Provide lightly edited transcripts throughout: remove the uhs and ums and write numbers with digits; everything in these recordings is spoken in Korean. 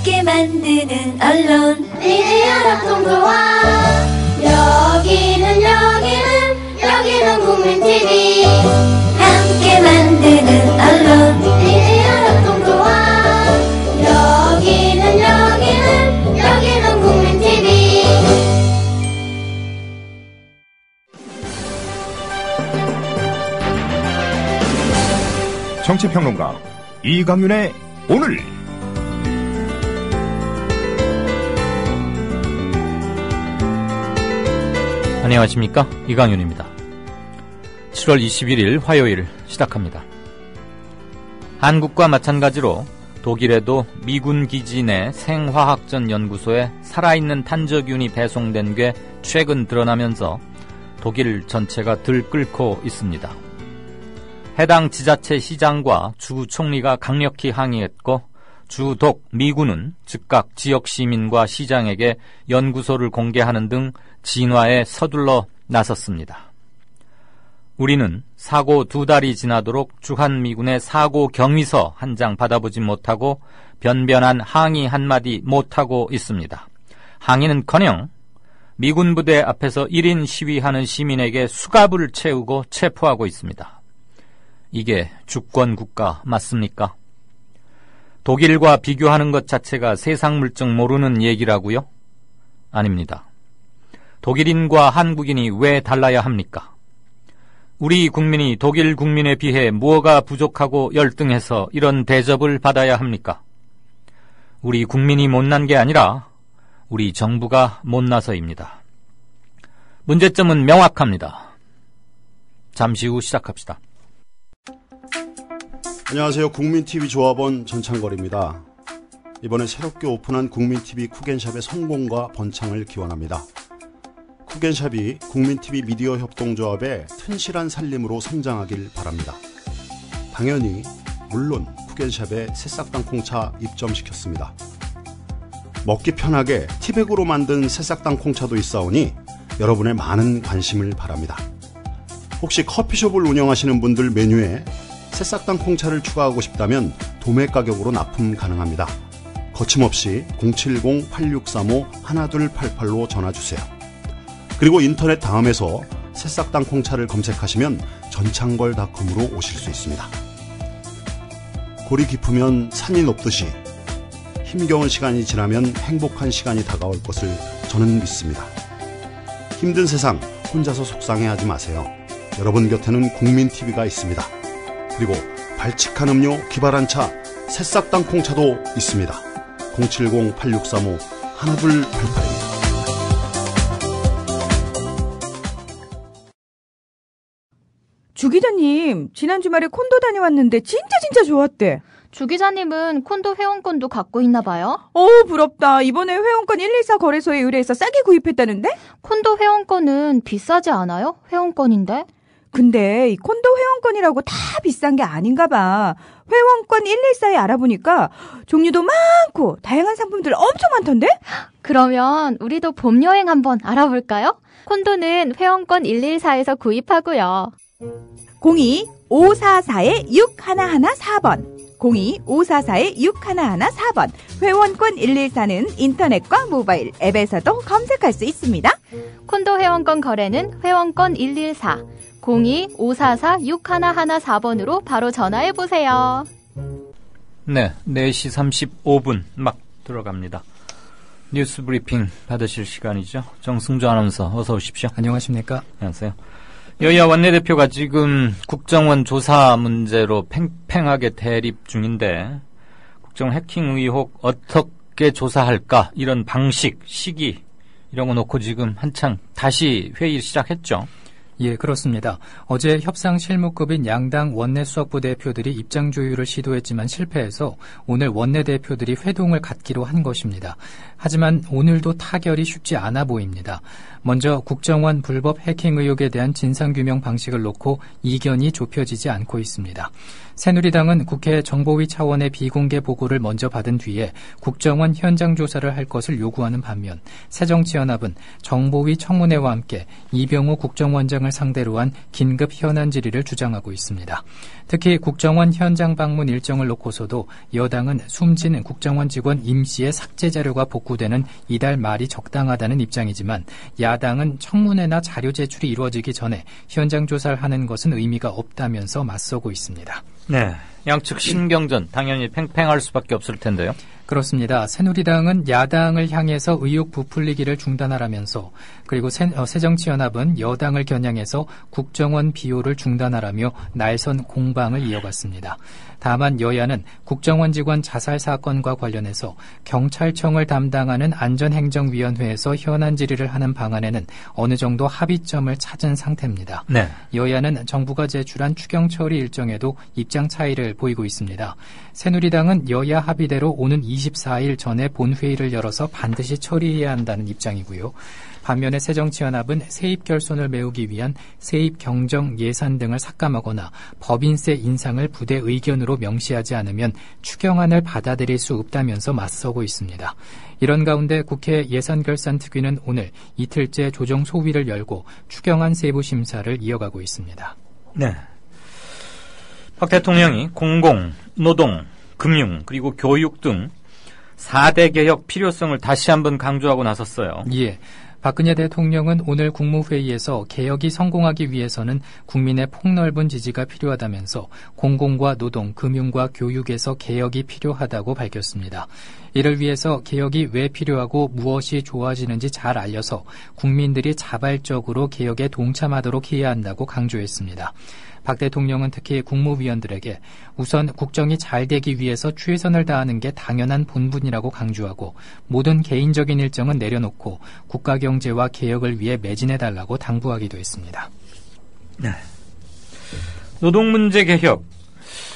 함께 만드는 언론 미디어 협동조합. 여기는 국민TV. 함께 만드는 언론 미디어 협동조합. 여기는 국민TV. 정치평론가 이강윤의 오늘. 안녕하십니까, 이강윤입니다. 7월 21일 화요일 시작합니다. 한국과 마찬가지로 독일에도 미군 기지 내 생화학전 연구소에 살아있는 탄저균이 배송된 게 최근 드러나면서 독일 전체가 들끓고 있습니다. 해당 지자체 시장과 주 총리가 강력히 항의했고, 주독 미군은 즉각 지역 시민과 시장에게 연구소를 공개하는 등 진화에 서둘러 나섰습니다. 우리는 사고 2달이 지나도록 주한미군의 사고 경위서 한 장 받아보지 못하고 변변한 항의 한마디 못하고 있습니다. 항의는커녕 미군 부대 앞에서 1인 시위하는 시민에게 수갑을 채우고 체포하고 있습니다. 이게 주권국가 맞습니까? 독일과 비교하는 것 자체가 세상 물정 모르는 얘기라고요? 아닙니다. 독일인과 한국인이 왜 달라야 합니까? 우리 국민이 독일 국민에 비해 무엇가 부족하고 열등해서 이런 대접을 받아야 합니까? 우리 국민이 못난 게 아니라 우리 정부가 못나서입니다. 문제점은 명확합니다. 잠시 후 시작합시다. 안녕하세요. 국민TV 조합원 전창걸입니다. 이번에 새롭게 오픈한 국민TV 쿠겐샵의 성공과 번창을 기원합니다. 쿠겐샵이 국민TV 미디어 협동조합의 튼실한 살림으로 성장하길 바랍니다. 당연히 물론 쿠겐샵에 새싹 땅콩차 입점시켰습니다. 먹기 편하게 티백으로 만든 새싹 땅콩차도 있사오니 여러분의 많은 관심을 바랍니다. 혹시 커피숍을 운영하시는 분들 메뉴에 새싹 땅콩차를 추가하고 싶다면 도매 가격으로 납품 가능합니다. 거침없이 070-8635-1288로 전화주세요. 그리고 인터넷 다음에서 새싹 땅콩차를 검색하시면 전창걸닷컴으로 오실 수 있습니다. 골이 깊으면 산이 높듯이 힘겨운 시간이 지나면 행복한 시간이 다가올 것을 저는 믿습니다. 힘든 세상 혼자서 속상해하지 마세요. 여러분 곁에는 국민TV가 있습니다. 그리고 발칙한 음료 기발한 차 새싹 땅콩차도 있습니다. 070-8635-1288입니다. 주 기자님, 지난 주말에 콘도 다녀왔는데 진짜 좋았대. 주 기자님은 콘도 회원권도 갖고 있나 봐요? 부럽다. 이번에 회원권 114 거래소에 의뢰해서 싸게 구입했다는데? 콘도 회원권은 비싸지 않아요? 회원권인데? 근데 이 콘도 회원권이라고 다 비싼 게 아닌가 봐. 회원권 114에 알아보니까 종류도 많고 다양한 상품들 엄청 많던데? 그러면 우리도 봄 여행 한번 알아볼까요? 콘도는 회원권 114에서 구입하고요. 02-544-6114번 02-544-6114번 회원권 114는 인터넷과 모바일 앱에서도 검색할 수 있습니다. 콘도 회원권 거래는 회원권 114 02-544-6114번으로 바로 전화해보세요. 네, 4시 35분 막 들어갑니다. 뉴스 브리핑 받으실 시간이죠. 정승조 아나운서 어서 오십시오. 안녕하십니까. 안녕하세요. 여야 원내대표가 지금 국정원 조사 문제로 팽팽하게 대립 중인데 국정원 해킹 의혹 어떻게 조사할까 이런 방식, 시기 이런 거 놓고 지금 한창 다시 회의를 시작했죠. 예, 그렇습니다. 어제 협상 실무급인 양당 원내수석부 대표들이 입장 조율을 시도했지만 실패해서 오늘 원내대표들이 회동을 갖기로 한 것입니다. 하지만 오늘도 타결이 쉽지 않아 보입니다. 먼저 국정원 불법 해킹 의혹에 대한 진상규명 방식을 놓고 이견이 좁혀지지 않고 있습니다. 새누리당은 국회 정보위 차원의 비공개 보고를 먼저 받은 뒤에 국정원 현장 조사를 할 것을 요구하는 반면 새정치연합은 정보위 청문회와 함께 이병우 국정원장을 상대로 한 긴급 현안 질의를 주장하고 있습니다. 특히 국정원 현장 방문 일정을 놓고서도 여당은 숨진 국정원 직원 임 씨의 삭제 자료가 복구되는 이달 말이 적당하다는 입장이지만 야당은 청문회나 자료 제출이 이루어지기 전에 현장 조사를 하는 것은 의미가 없다면서 맞서고 있습니다. 네, 양측 신경전 당연히 팽팽할 수밖에 없을 텐데요. 그렇습니다. 새누리당은 야당을 향해서 의혹 부풀리기를 중단하라면서 그리고 새정치연합은 여당을 겨냥해서 국정원 비호를 중단하라며 날선 공방을 이어갔습니다. 다만 여야는 국정원 직원 자살 사건과 관련해서 경찰청을 담당하는 안전행정위원회에서 현안 질의를 하는 방안에는 어느 정도 합의점을 찾은 상태입니다. 네. 여야는 정부가 제출한 추경 처리 일정에도 입장 차이를 보이고 있습니다. 새누리당은 여야 합의대로 오는 24일 전에 본회의를 열어서 반드시 처리해야 한다는 입장이고요. 반면에 새정치연합은 세입 결손을 메우기 위한 세입 경정 예산 등을 삭감하거나 법인세 인상을 부대 의견으로 명시하지 않으면 추경안을 받아들일 수 없다면서 맞서고 있습니다. 이런 가운데 국회 예산결산특위는 오늘 이틀째 조정 소위를 열고 추경안 세부 심사를 이어가고 있습니다. 네. 박 대통령이 공공, 노동, 금융, 그리고 교육 등 4대 개혁 필요성을 다시 한번 강조하고 나섰어요. 예. 박근혜 대통령은 오늘 국무회의에서 개혁이 성공하기 위해서는 국민의 폭넓은 지지가 필요하다면서 공공과 노동, 금융과 교육에서 개혁이 필요하다고 밝혔습니다. 이를 위해서 개혁이 왜 필요하고 무엇이 좋아지는지 잘 알려서 국민들이 자발적으로 개혁에 동참하도록 해야 한다고 강조했습니다. 박 대통령은 특히 국무위원들에게 우선 국정이 잘 되기 위해서 최선을 다하는 게 당연한 본분이라고 강조하고 모든 개인적인 일정은 내려놓고 국가 경제와 개혁을 위해 매진해달라고 당부하기도 했습니다. 네. 노동 문제 개혁.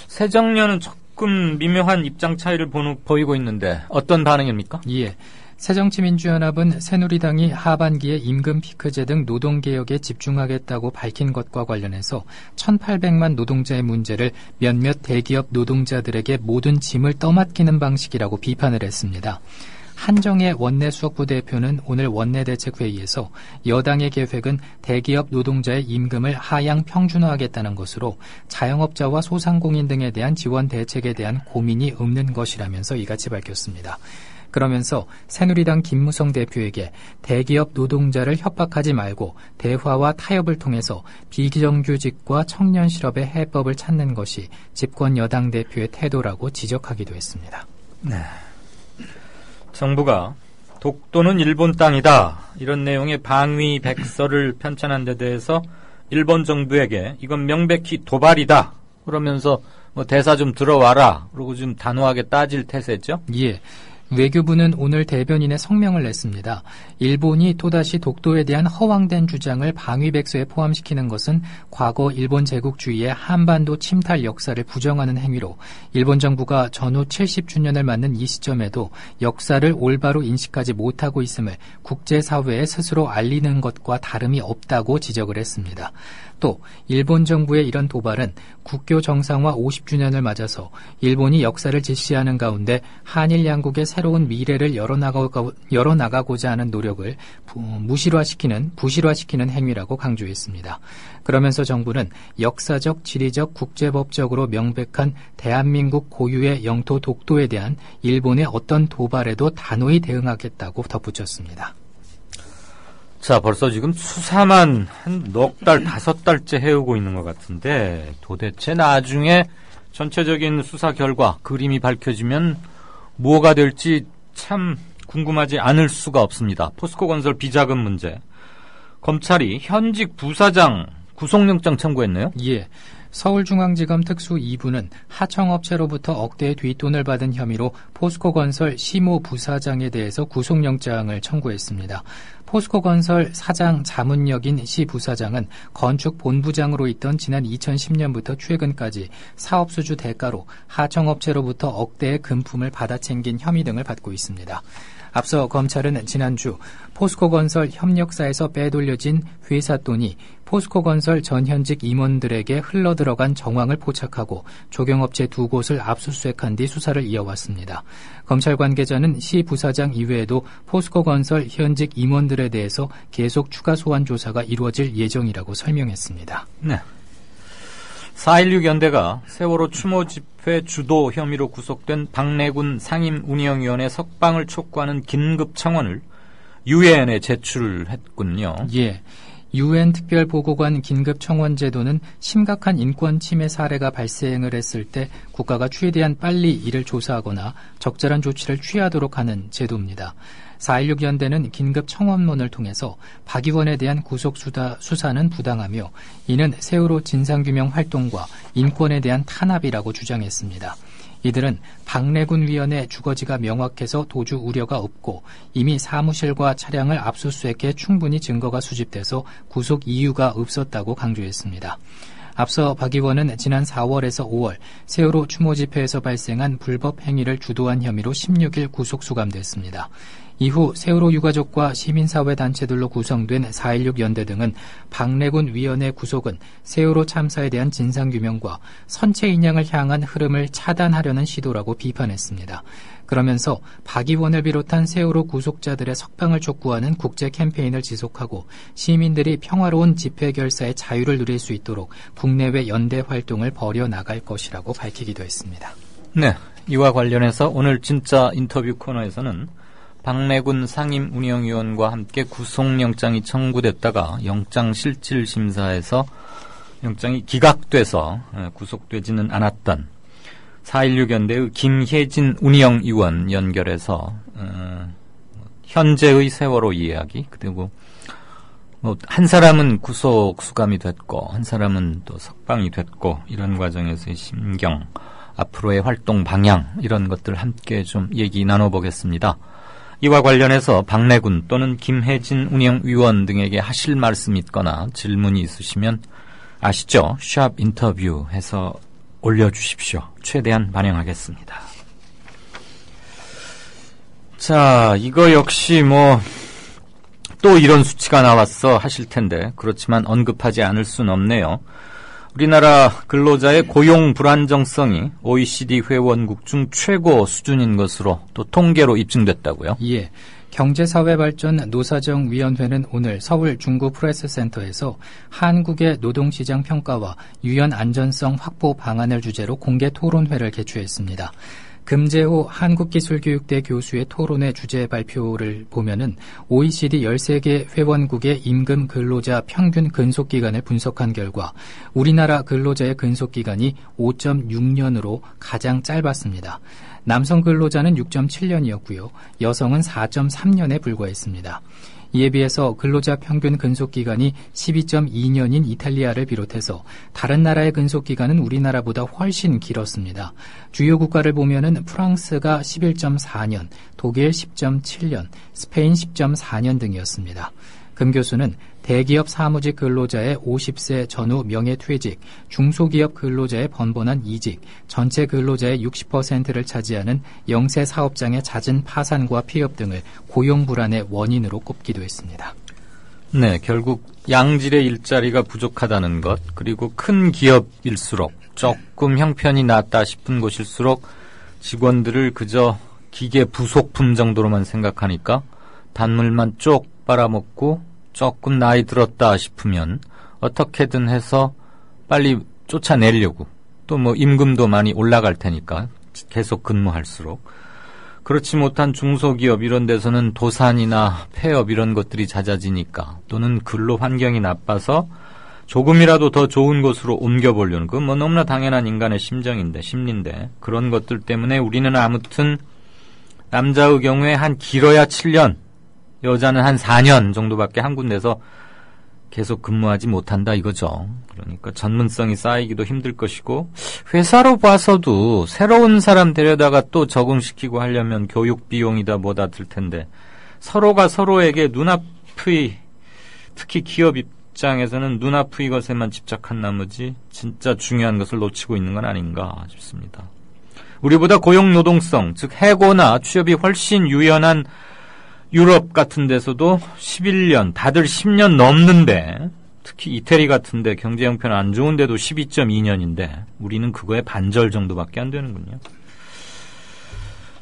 새정련은 조금 미묘한 입장 차이를 보이고 있는데 어떤 반응입니까? 예. 새정치민주연합은 새누리당이 하반기에 임금 피크제 등 노동개혁에 집중하겠다고 밝힌 것과 관련해서 1,800만 노동자의 문제를 몇몇 대기업 노동자들에게 모든 짐을 떠맡기는 방식이라고 비판을 했습니다. 한정혜 원내 수석부 대표는 오늘 원내대책회의에서 여당의 계획은 대기업 노동자의 임금을 하향 평준화하겠다는 것으로 자영업자와 소상공인 등에 대한 지원 대책에 대한 고민이 없는 것이라면서 이같이 밝혔습니다. 그러면서 새누리당 김무성 대표에게 대기업 노동자를 협박하지 말고 대화와 타협을 통해서 비정규직과 청년 실업의 해법을 찾는 것이 집권 여당 대표의 태도라고 지적하기도 했습니다. 네. 정부가 독도는 일본 땅이다 이런 내용의 방위 백서를 편찬한 데 대해서 일본 정부에게 이건 명백히 도발이다 그러면서 뭐 대사 좀 들어와라 그러고 좀 단호하게 따질 태세죠? 예. 외교부는 오늘 대변인의 성명을 냈습니다. 일본이 또다시 독도에 대한 허황된 주장을 방위백서에 포함시키는 것은 과거 일본 제국주의의 한반도 침탈 역사를 부정하는 행위로 일본 정부가 전후 70주년을 맞는 이 시점에도 역사를 올바로 인식하지 못하고 있음을 국제사회에 스스로 알리는 것과 다름이 없다고 지적을 했습니다. 또 일본 정부의 이런 도발은 국교 정상화 50주년을 맞아서 일본이 역사를実시하는 가운데 한일 양국의 새로운 미래를 열어나가고자 하는 노력을 부실화시키는 행위라고 강조했습니다. 그러면서 정부는 역사적, 지리적, 국제법적으로 명백한 대한민국 고유의 영토 독도에 대한 일본의 어떤 도발에도 단호히 대응하겠다고 덧붙였습니다. 자, 벌써 지금 수사만 한 넉 달, 5달째 해오고 있는 것 같은데 도대체 나중에 전체적인 수사 결과, 그림이 밝혀지면 뭐가 될지 참 궁금하지 않을 수가 없습니다. 포스코건설 비자금 문제. 검찰이 현직 부사장 구속영장 청구했네요? 예. 서울중앙지검 특수 2부는 하청업체로부터 억대의 뒷돈을 받은 혐의로 포스코건설 시모 부사장에 대해서 구속영장을 청구했습니다. 포스코건설 사장 자문역인 시 부사장은 건축 본부장으로 있던 지난 2010년부터 최근까지 사업수주 대가로 하청업체로부터 억대의 금품을 받아 챙긴 혐의 등을 받고 있습니다. 앞서 검찰은 지난주 포스코건설 협력사에서 빼돌려진 회사 돈이 포스코건설 전현직 임원들에게 흘러들어간 정황을 포착하고 조경업체 2곳을 압수수색한 뒤 수사를 이어왔습니다. 검찰 관계자는 시 부사장 이외에도 포스코건설 현직 임원들에 대해서 계속 추가 소환 조사가 이루어질 예정이라고 설명했습니다. 네. 4.16 연대가 세월호 추모 집회 주도 혐의로 구속된 박래군 상임운영위원회 석방을 촉구하는 긴급 청원을 유엔에 제출했군요. 예. 유엔 특별보고관 긴급청원 제도는 심각한 인권 침해 사례가 발생을 했을 때 국가가 최대한 빨리 이를 조사하거나 적절한 조치를 취하도록 하는 제도입니다. 4.16 연대는 긴급청원문을 통해서 박 의원에 대한 구속수사는 부당하며 이는 세월호 진상규명 활동과 인권에 대한 탄압이라고 주장했습니다. 이들은 박래군 위원의 주거지가 명확해서 도주 우려가 없고 이미 사무실과 차량을 압수수색해 충분히 증거가 수집돼서 구속 이유가 없었다고 강조했습니다. 앞서 박 의원은 지난 4월에서 5월 세월호 추모 집회에서 발생한 불법 행위를 주도한 혐의로 16일 구속 수감됐습니다. 이후 세월호 유가족과 시민사회 단체들로 구성된 4.16 연대 등은 박래군 위원의 구속은 세월호 참사에 대한 진상규명과 선체 인양을 향한 흐름을 차단하려는 시도라고 비판했습니다. 그러면서 박 의원을 비롯한 세월호 구속자들의 석방을 촉구하는 국제 캠페인을 지속하고 시민들이 평화로운 집회 결사의 자유를 누릴 수 있도록 국내외 연대 활동을 벌여나갈 것이라고 밝히기도 했습니다. 네, 이와 관련해서 오늘 진짜 인터뷰 코너에서는 박래군 상임운영위원과 함께 구속영장이 청구됐다가 영장실질심사에서 영장이 기각돼서 구속되지는 않았던 4.16 연대의 김혜진 운영위원 연결해서 현재의 세월호 이야기, 그리고 한 사람은 구속 수감이 됐고 한 사람은 또 석방이 됐고 이런 과정에서의 심경, 앞으로의 활동 방향 이런 것들 함께 좀 얘기 나눠보겠습니다. 이와 관련해서 박래군 또는 김혜진 운영위원 등에게 하실 말씀 있거나 질문이 있으시면 아시죠? 샵 인터뷰 해서 올려주십시오. 최대한 반영하겠습니다. 자, 이거 역시 또 이런 수치가 나왔어 하실 텐데 그렇지만 언급하지 않을 순 없네요. 우리나라 근로자의 고용 불안정성이 OECD 회원국 중 최고 수준인 것으로 또 통계로 입증됐다고요? 예. 경제사회발전 노사정위원회는 오늘 서울 중구프레스센터에서 한국의 노동시장 평가와 유연 안전성 확보 방안을 주제로 공개 토론회를 개최했습니다. 금재호 한국기술교육대 교수의 토론회 주제 발표를 보면은 OECD 13개 회원국의 임금 근로자 평균 근속기간을 분석한 결과 우리나라 근로자의 근속기간이 5.6년으로 가장 짧았습니다. 남성 근로자는 6.7년이었고요. 여성은 4.3년에 불과했습니다. 이에 비해서 근로자 평균 근속기간이 12.2년인 이탈리아를 비롯해서 다른 나라의 근속기간은 우리나라보다 훨씬 길었습니다. 주요 국가를 보면은 프랑스가 11.4년, 독일 10.7년, 스페인 10.4년 등이었습니다. 금 교수는 대기업 사무직 근로자의 50세 전후 명예퇴직, 중소기업 근로자의 번번한 이직, 전체 근로자의 60%를 차지하는 영세 사업장의 잦은 파산과 폐업 등을 고용 불안의 원인으로 꼽기도 했습니다. 네, 결국 양질의 일자리가 부족하다는 것, 그리고 큰 기업일수록 조금 형편이 낫다 싶은 곳일수록 직원들을 그저 기계 부속품 정도로만 생각하니까 단물만 쪽 빨아먹고 조금 나이 들었다 싶으면 어떻게든 해서 빨리 쫓아내려고, 또 임금도 많이 올라갈 테니까 계속 근무할수록, 그렇지 못한 중소기업 이런 데서는 도산이나 폐업 이런 것들이 잦아지니까, 또는 근로 환경이 나빠서 조금이라도 더 좋은 곳으로 옮겨보려는, 그건 너무나 당연한 인간의 심리인데 그런 것들 때문에 우리는 아무튼 남자의 경우에 한 길어야 7년, 여자는 한 4년 정도밖에 한 군데서 계속 근무하지 못한다 이거죠. 그러니까 전문성이 쌓이기도 힘들 것이고, 회사로 봐서도 새로운 사람 데려다가 또 적응시키고 하려면 교육 비용이다 뭐다 들 텐데, 서로가 서로에게 눈앞의, 특히 기업 입장에서는 눈앞의 것에만 집착한 나머지 진짜 중요한 것을 놓치고 있는 건 아닌가 싶습니다. 우리보다 고용 노동성, 즉 해고나 취업이 훨씬 유연한 유럽 같은 데서도 11년, 다들 10년 넘는데, 특히 이태리 같은 데 경제 형편 안 좋은데도 12.2년인데 우리는 그거의 반절 정도밖에 안 되는군요.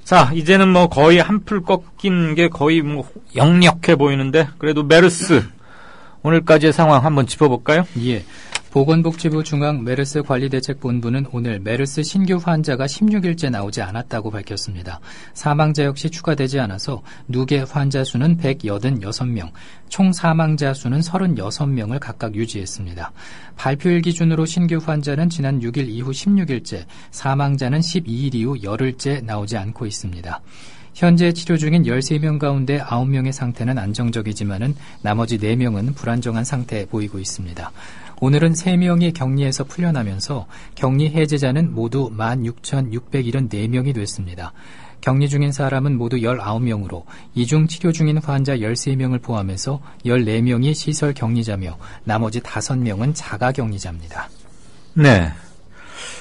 자, 이제는 뭐 거의 한풀 꺾인 게 거의 뭐 역력해 보이는데, 그래도 메르스 오늘까지의 상황 한번 짚어볼까요? 예. 보건복지부 중앙메르스관리대책본부는 오늘 메르스 신규 환자가 16일째 나오지 않았다고 밝혔습니다. 사망자 역시 추가되지 않아서 누계 환자 수는 186명, 총 사망자 수는 36명을 각각 유지했습니다. 발표일 기준으로 신규 환자는 지난 6일 이후 16일째, 사망자는 12일 이후 열흘째 나오지 않고 있습니다. 현재 치료 중인 13명 가운데 9명의 상태는 안정적이지만은 나머지 4명은 불안정한 상태에 보이고 있습니다. 오늘은 3명이 격리에서 풀려나면서 격리 해제자는 모두 16,674명이 됐습니다. 격리 중인 사람은 모두 19명으로 이 중 치료 중인 환자 13명을 포함해서 14명이 시설 격리자며 나머지 5명은 자가 격리자입니다. 네.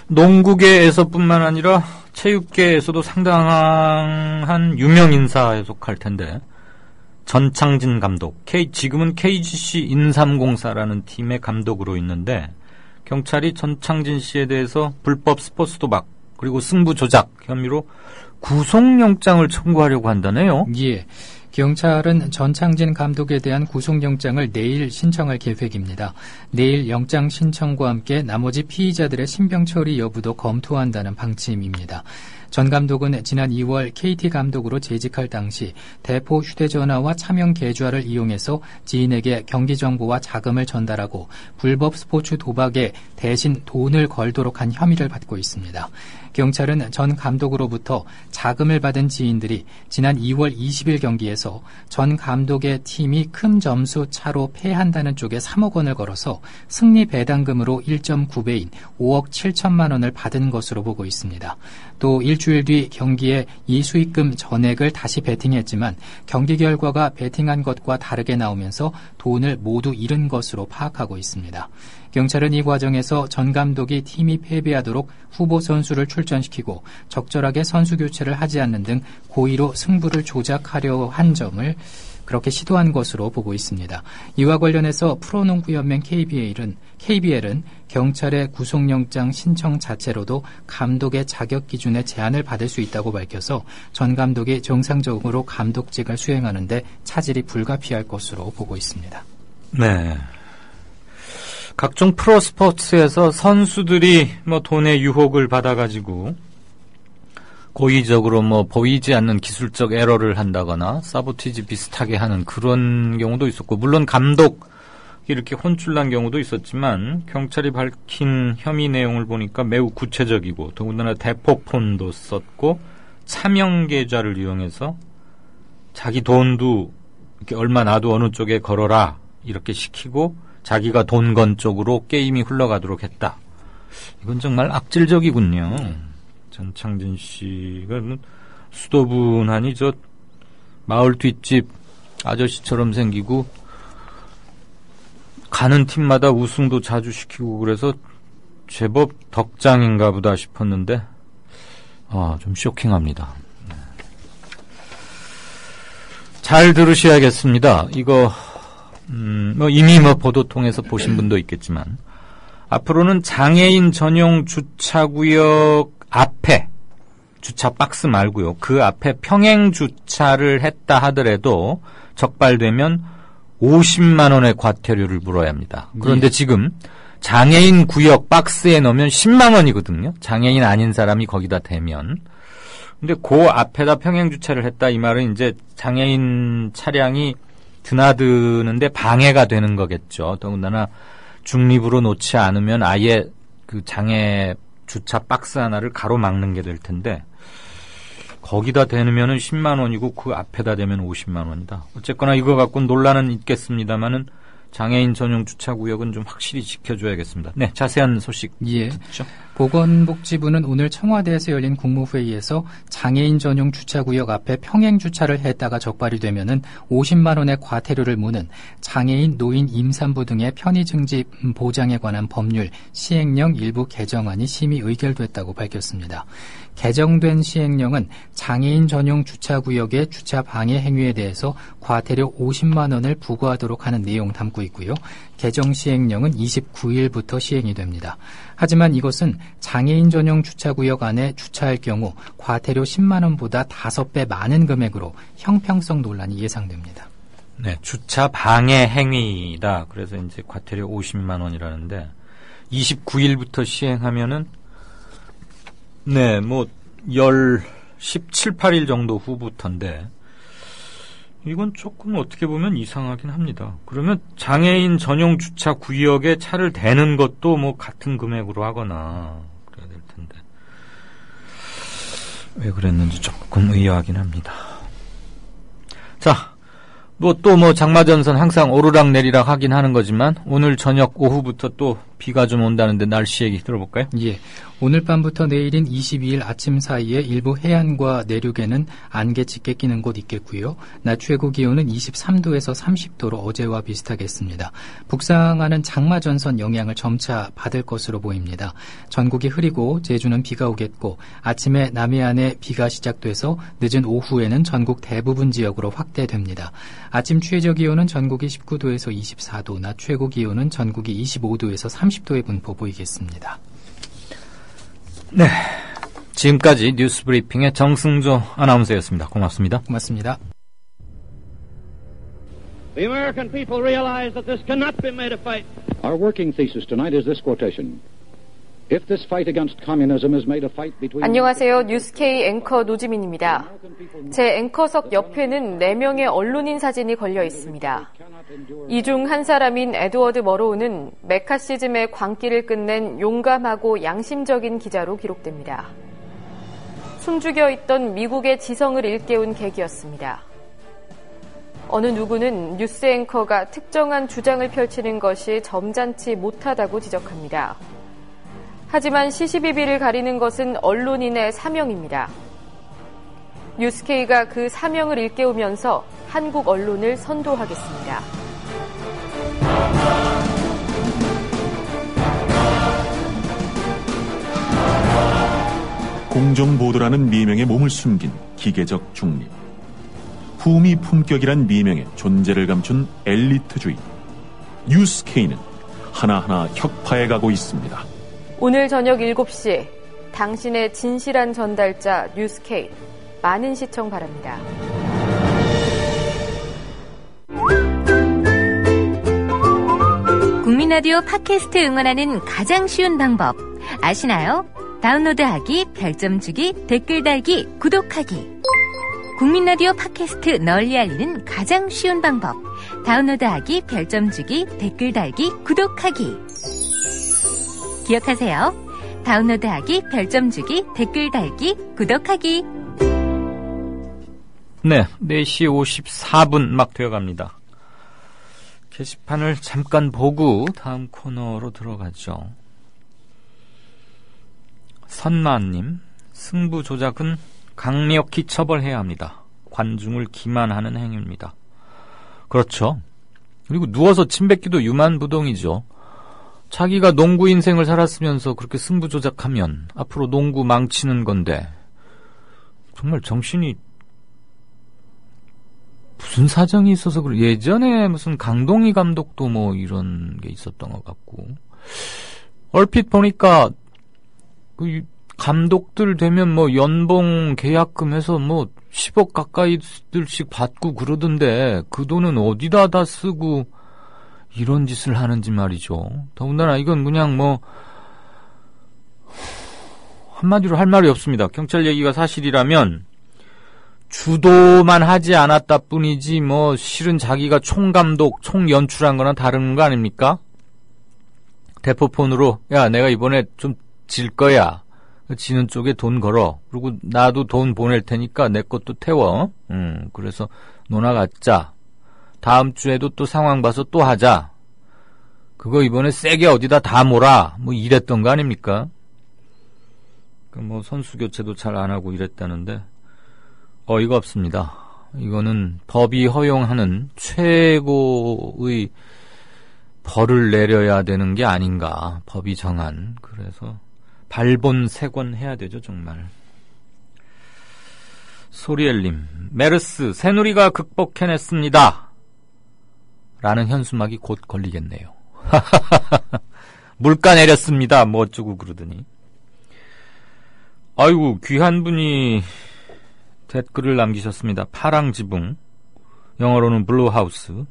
농구계에서뿐만 아니라 체육계에서도 상당한 유명 인사에 속할 텐데, 전창진 감독, 지금은 KGC 인삼공사라는 팀의 감독으로 있는데, 경찰이 전창진 씨에 대해서 불법 스포츠 도박 그리고 승부 조작 혐의로 구속영장을 청구하려고 한다네요. 예. 경찰은 전창진 감독에 대한 구속영장을 내일 신청할 계획입니다. 내일 영장 신청과 함께 나머지 피의자들의 신병 처리 여부도 검토한다는 방침입니다. 전 감독은 지난 2월 KT 감독으로 재직할 당시 대포 휴대전화와 차명 계좌를 이용해서 지인에게 경기 정보와 자금을 전달하고 불법 스포츠 도박에 대신 돈을 걸도록 한 혐의를 받고 있습니다. 경찰은 전 감독으로부터 자금을 받은 지인들이 지난 2월 20일 경기에서 전 감독의 팀이 큰 점수 차로 패한다는 쪽에 3억 원을 걸어서 승리 배당금으로 1.9배인 5억 7천만 원을 받은 것으로 보고 있습니다. 또 일주일 뒤 경기에 이 수익금 전액을 다시 베팅했지만 경기 결과가 베팅한 것과 다르게 나오면서 돈을 모두 잃은 것으로 파악하고 있습니다. 경찰은 이 과정에서 전 감독이 팀이 패배하도록 후보 선수를 출전시키고 적절하게 선수 교체를 하지 않는 등 고의로 승부를 조작하려 한 점을 그렇게 시도한 것으로 보고 있습니다. 이와 관련해서 프로농구연맹 KBL은 경찰의 구속영장 신청 자체로도 감독의 자격 기준에 제한을 받을 수 있다고 밝혀서 전 감독이 정상적으로 감독직을 수행하는 데 차질이 불가피할 것으로 보고 있습니다. 네. 각종 프로 스포츠에서 선수들이 돈의 유혹을 받아가지고 고의적으로 보이지 않는 기술적 에러를 한다거나 사보티지 비슷하게 하는 그런 경우도 있었고, 물론 감독이 이렇게 혼쭐난 경우도 있었지만 경찰이 밝힌 혐의 내용을 보니까 매우 구체적이고, 더군다나 대포폰도 썼고 차명 계좌를 이용해서 자기 돈도 이렇게 얼마 나도 어느 쪽에 걸어라 이렇게 시키고 자기가 돈 건 쪽으로 게임이 흘러가도록 했다. 이건 정말 악질적이군요. 전창진 씨가 수도분하니 저 마을 뒷집 아저씨처럼 생기고 가는 팀마다 우승도 자주 시키고 그래서 제법 덕장인가 보다 싶었는데 좀 쇼킹합니다. 잘 들으셔야겠습니다. 이거 이미 보도 통해서 보신 분도 있겠지만, 앞으로는 장애인 전용 주차구역 앞에, 주차 박스 말고요, 그 앞에 평행 주차를 했다 하더라도 적발되면 50만 원의 과태료를 물어야 합니다. 그런데 지금 장애인 구역 박스에 넣으면 10만 원이거든요. 장애인 아닌 사람이 거기다 대면. 근데 그 앞에다 평행 주차를 했다, 이 말은 이제 장애인 차량이 드나드는데 방해가 되는 거겠죠. 더군다나 중립으로 놓지 않으면 아예 그 장애 주차 박스 하나를 가로막는 게 될 텐데, 거기다 대면은 10만 원이고 그 앞에다 대면 50만 원이다. 어쨌거나 이거 갖고는 논란은 있겠습니다만은 장애인 전용 주차 구역은 좀 확실히 지켜줘야겠습니다. 네, 자세한 소식 예. 듣죠. 보건복지부는 오늘 청와대에서 열린 국무회의에서 장애인 전용 주차구역 앞에 평행 주차를 했다가 적발이 되면은 50만 원의 과태료를 무는 장애인, 노인, 임산부 등의 편의 증지 보장에 관한 법률 시행령 일부 개정안이 심의 의결됐다고 밝혔습니다. 개정된 시행령은 장애인 전용 주차구역의 주차 방해 행위에 대해서 과태료 50만 원을 부과하도록 하는 내용 담고 있고요. 개정 시행령은 29일부터 시행이 됩니다. 하지만 이것은 장애인 전용 주차구역 안에 주차할 경우 과태료 10만 원보다 5배 많은 금액으로 형평성 논란이 예상됩니다. 네, 주차 방해 행위다. 그래서 이제 과태료 50만 원이라는데 29일부터 시행하면은 네, 17, 8일 정도 후부터인데, 이건 조금 어떻게 보면 이상하긴 합니다. 그러면 장애인 전용 주차 구역에 차를 대는 것도 같은 금액으로 하거나, 그래야 될 텐데. 왜 그랬는지 조금 의아하긴 합니다. 자, 장마전선 항상 오르락내리락 하긴 하는 거지만, 오늘 저녁 오후부터 또 비가 좀 온다는데 날씨 얘기 들어볼까요? 예. 오늘 밤부터 내일인 22일 아침 사이에 일부 해안과 내륙에는 안개 짙게 끼는 곳 있겠고요. 낮 최고 기온은 23도에서 30도로 어제와 비슷하겠습니다. 북상하는 장마전선 영향을 점차 받을 것으로 보입니다. 전국이 흐리고 제주는 비가 오겠고 아침에 남해안에 비가 시작돼서 늦은 오후에는 전국 대부분 지역으로 확대됩니다. 아침 최저 기온은 전국이 19도에서 24도, 낮 최고 기온은 전국이 25도에서 30도의 분포 보이겠습니다. 네, 지금까지 뉴스 브리핑의 정승조 아나운서였습니다. 고맙습니다. 고맙습니다. The American people realize that this cannot be made a fight. Our working thesis tonight is this quotation. If this fight against communism is made a fight between... 안녕하세요. 뉴스K 앵커 노지민입니다. 제 앵커석 옆에는 4명의 언론인 사진이 걸려 있습니다. 이 중 한 사람인 에드워드 머로우는 메카시즘의 광기를 끝낸 용감하고 양심적인 기자로 기록됩니다. 숨죽여 있던 미국의 지성을 일깨운 계기였습니다. 어느 누구는 뉴스 앵커가 특정한 주장을 펼치는 것이 점잖지 못하다고 지적합니다. 하지만 시시비비를 가리는 것은 언론인의 사명입니다. 뉴스K가 그 사명을 일깨우면서 한국 언론을 선도하겠습니다. 공정보도라는 미명에 몸을 숨긴 기계적 중립. 품위 품격이란 미명에 존재를 감춘 엘리트주의. 뉴스K는 하나하나 혁파해 가고 있습니다. 오늘 저녁 7시 당신의 진실한 전달자 뉴스K 많은 시청 바랍니다. 국민라디오 팟캐스트 응원하는 가장 쉬운 방법 아시나요? 다운로드하기, 별점 주기, 댓글 달기, 구독하기. 국민라디오 팟캐스트 널리 알리는 가장 쉬운 방법 다운로드하기, 별점 주기, 댓글 달기, 구독하기. 기억하세요. 다운로드하기, 별점 주기, 댓글 달기, 구독하기. 네, 4시 54분 막 되어갑니다. 게시판을 잠깐 보고 다음 코너로 들어가죠. 선마님, 승부 조작은 강력히 처벌해야 합니다. 관중을 기만하는 행위입니다. 그렇죠. 그리고 누워서 침 뱉기도 유만부동이죠. 자기가 농구 인생을 살았으면서 그렇게 승부 조작하면 앞으로 농구 망치는 건데 정말 정신이 무슨 사정이 있어서 그래. 예전에 무슨 강동희 감독도 이런 게 있었던 것 같고 얼핏 보니까 그 감독들 되면 연봉 계약금 해서 10억 가까이들씩 받고 그러던데 그 돈은 어디다 다 쓰고 이런 짓을 하는지 말이죠. 더군다나 이건 그냥 한마디로 할 말이 없습니다. 경찰 얘기가 사실이라면 주도만 하지 않았다 뿐이지 실은 자기가 총감독, 총연출한 거나 다른 거 아닙니까? 대포폰으로 야 내가 이번에 좀 질 거야. 지는 쪽에 돈 걸어. 그리고 나도 돈 보낼 테니까 내 것도 태워. 그래서 논아 갖자. 다음 주에도 또 상황 봐서 또 하자. 그거 이번에 세게 어디다 다 몰아. 이랬던 거 아닙니까? 뭐 선수 교체도 잘 안 하고 이랬다는데 어이가 없습니다. 이거는 법이 허용하는 최고의 벌을 내려야 되는 게 아닌가. 법이 정한. 그래서 발본색원 해야 되죠, 정말. 소리엘님, 메르스 새누리가 극복해냈습니다. 라는 현수막이 곧 걸리겠네요. 물가 내렸습니다. 뭐 어쩌고 그러더니. 아이고, 귀한 분이 댓글을 남기셨습니다. 파랑지붕, 영어로는 블루하우스,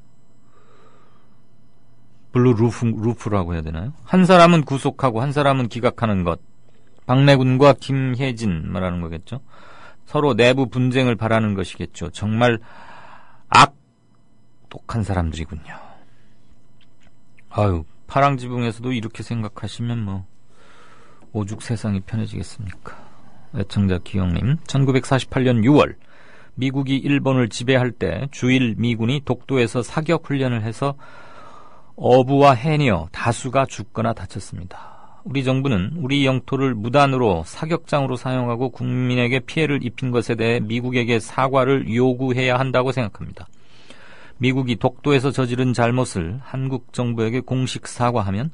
블루루프라고 해야 되나요? 한 사람은 구속하고 한 사람은 기각하는 것. 박래군과 김혜진 말하는 거겠죠. 서로 내부 분쟁을 바라는 것이겠죠. 정말 악독한 사람들이군요. 아유, 파랑지붕에서도 이렇게 생각하시면 뭐 오죽 세상이 편해지겠습니까? 애청자 기영님, 1948년 6월 미국이 일본을 지배할 때 주일 미군이 독도에서 사격 훈련을 해서 어부와 해녀 다수가 죽거나 다쳤습니다. 우리 정부는 우리 영토를 무단으로 사격장으로 사용하고 국민에게 피해를 입힌 것에 대해 미국에게 사과를 요구해야 한다고 생각합니다. 미국이 독도에서 저지른 잘못을 한국 정부에게 공식 사과하면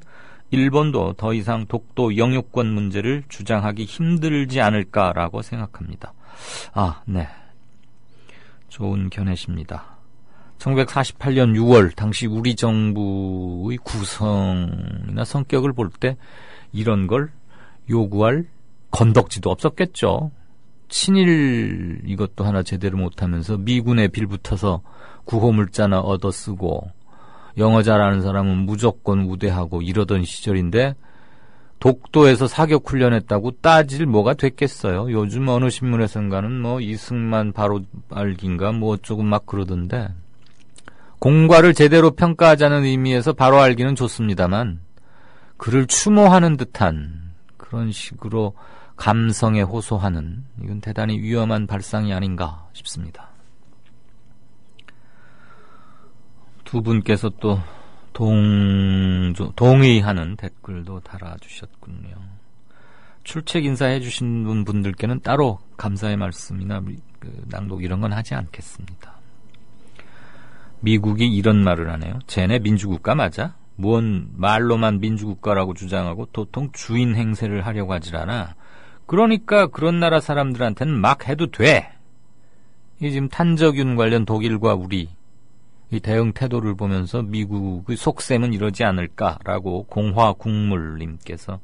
일본도 더 이상 독도 영유권 문제를 주장하기 힘들지 않을까라고 생각합니다. 아, 네. 좋은 견해십니다. 1948년 6월 당시 우리 정부의 구성이나 성격을 볼 때 이런 걸 요구할 건덕지도 없었겠죠. 친일 이것도 하나 제대로 못하면서 미군에 빌붙어서 구호물자나 얻어쓰고 영어 잘하는 사람은 무조건 우대하고 이러던 시절인데 독도에서 사격 훈련했다고 따질 뭐가 됐겠어요. 요즘 어느 신문에선가는 뭐 이승만 바로 알기인가 뭐 어쩌고 막 그러던데 공과를 제대로 평가하자는 의미에서 바로 알기는 좋습니다만 그를 추모하는 듯한 그런 식으로 감성에 호소하는 이건 대단히 위험한 발상이 아닌가 싶습니다. 두 분께서 또 동의하는 댓글도 달아주셨군요. 출첵 인사해 주신 분들께는 따로 감사의 말씀이나 낭독 이런 건 하지 않겠습니다. 미국이 이런 말을 하네요. 쟤네 민주국가 맞아? 뭔 말로만 민주국가라고 주장하고 도통 주인 행세를 하려고 하질 않아. 그러니까 그런 나라 사람들한테는 막 해도 돼. 이 지금 탄저균 관련 독일과 우리 이 대응 태도를 보면서 미국의 속셈은 이러지 않을까라고 공화국물님께서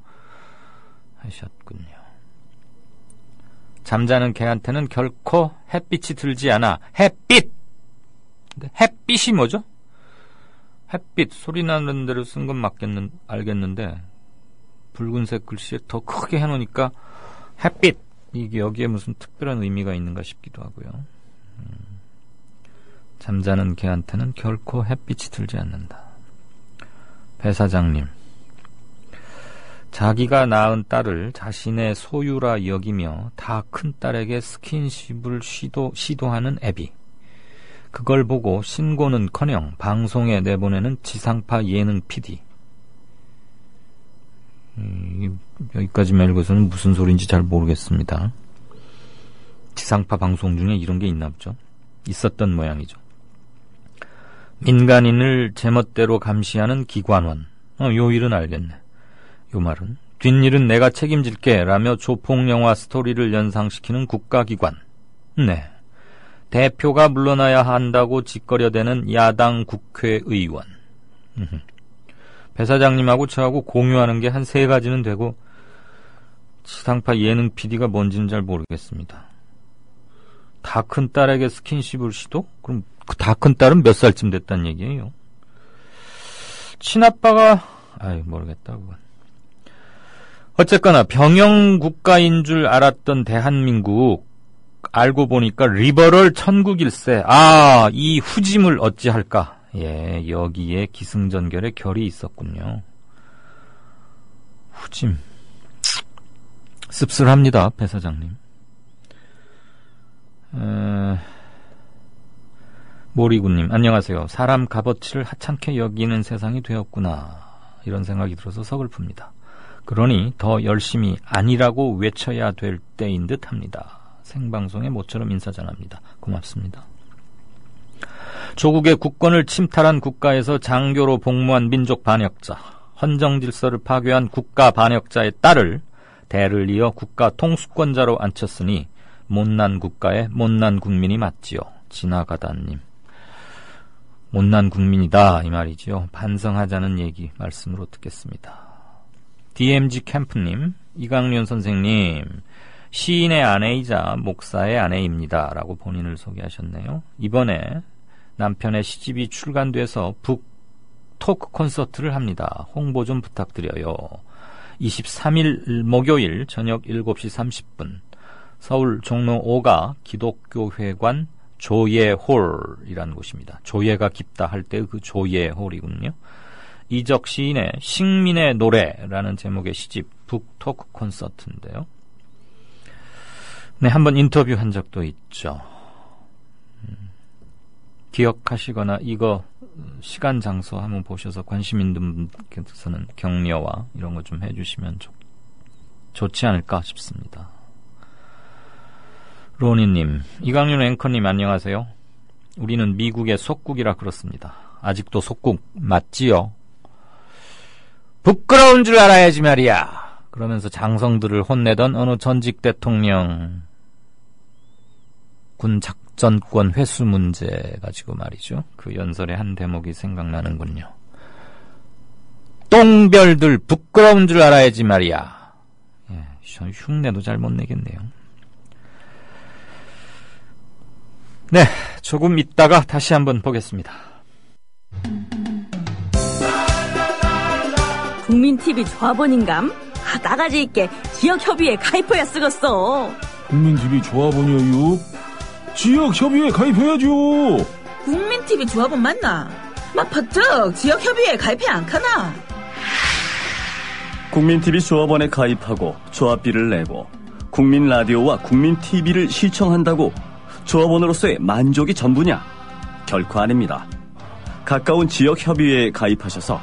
하셨군요. 잠자는 개한테는 결코 햇빛이 들지 않아. 햇빛! 근데 햇빛이 뭐죠? 햇빛 소리 나는 대로 쓴 건 알겠는데 붉은색 글씨에 더 크게 해놓으니까 햇빛! 이게 여기에 무슨 특별한 의미가 있는가 싶기도 하고요. 잠자는 개한테는 결코 햇빛이 들지 않는다. 배 사장님, 자기가 낳은 딸을 자신의 소유라 여기며 다 큰 딸에게 스킨십을 시도하는 애비. 그걸 보고 신고는커녕 방송에 내보내는 지상파 예능 PD. 여기까지만 읽어서는 무슨 소리인지 잘 모르겠습니다. 지상파 방송 중에 이런 게 있나 보죠. 있었던 모양이죠. 민간인을 제멋대로 감시하는 기관원. 요 일은 알겠네. 요 말은 뒷일은 내가 책임질게 라며 조폭영화 스토리를 연상시키는 국가기관. 네. 대표가 물러나야 한다고 짓거려대는 야당 국회의원. 배 사장님하고 저하고 공유하는 게 한 3가지는 되고 지상파 예능 PD가 뭔지는 잘 모르겠습니다. 다 큰 딸에게 스킨십을 시도? 그럼 그 다 큰 딸은 몇 살쯤 됐단 얘기예요? 친아빠가 모르겠다 그건. 어쨌거나 병영 국가인 줄 알았던 대한민국 알고 보니까 리버럴 천국일세. 이 후짐을 어찌할까? 예, 여기에 기승전결의 결이 있었군요. 후짐 씁쓸합니다, 배 사장님. 모리군님, 안녕하세요. 사람 값어치를 하찮게 여기는 세상이 되었구나. 이런 생각이 들어서 서글픕니다. 그러니 더 열심히 아니라고 외쳐야 될 때인 듯 합니다. 생방송에 모처럼 인사 전합니다. 고맙습니다. 조국의 국권을 침탈한 국가에서 장교로 복무한 민족 반역자, 헌정 질서를 파괴한 국가 반역자의 딸을 대를 이어 국가 통수권자로 앉혔으니 못난 국가의 못난 국민이 맞지요. 지나가다님. 못난 국민이다 이 말이지요. 반성하자는 얘기 말씀으로 듣겠습니다. DMG 캠프님, 이강윤 선생님, 시인의 아내이자 목사의 아내입니다 라고 본인을 소개하셨네요. 이번에 남편의 시집이 출간돼서 북 토크 콘서트를 합니다. 홍보 좀 부탁드려요. 23일 목요일 저녁 7시 30분 서울 종로 5가 기독교회관 조예홀이라는 곳입니다. 조예가 깊다 할 때 그 조예홀이군요. 이적 시인의 식민의 노래라는 제목의 시집 북토크 콘서트인데요. 네, 한번 인터뷰한 적도 있죠. 기억하시거나 이거 시간 장소 한번 보셔서 관심 있는 분께서는 격려와 이런 거 좀 해주시면 좋지 않을까 싶습니다. 로니님, 이강윤 앵커님 안녕하세요. 우리는 미국의 속국이라 그렇습니다. 아직도 속국 맞지요? 부끄러운 줄 알아야지 말이야. 그러면서 장성들을 혼내던 어느 전직 대통령 군 작전권 회수 문제 가지고 말이죠. 그 연설의 한 대목이 생각나는군요. 똥별들 부끄러운 줄 알아야지 말이야. 예, 흉내도 잘 못 내겠네요. 네, 조금 있다가 다시 한번 보겠습니다. 국민TV 조합원인감? 나가지 있게 지역협의회 가입해야 쓰겠어. 국민TV 조합원이요? 지역협의회 가입해야죠. 국민TV 조합원 맞나? 퍼뜩 지역협의회 가입해 안 카나? 국민TV 조합원에 가입하고 조합비를 내고 국민라디오와 국민TV를 시청한다고 조합원으로서의 만족이 전부냐? 결코 아닙니다. 가까운 지역협의회에 가입하셔서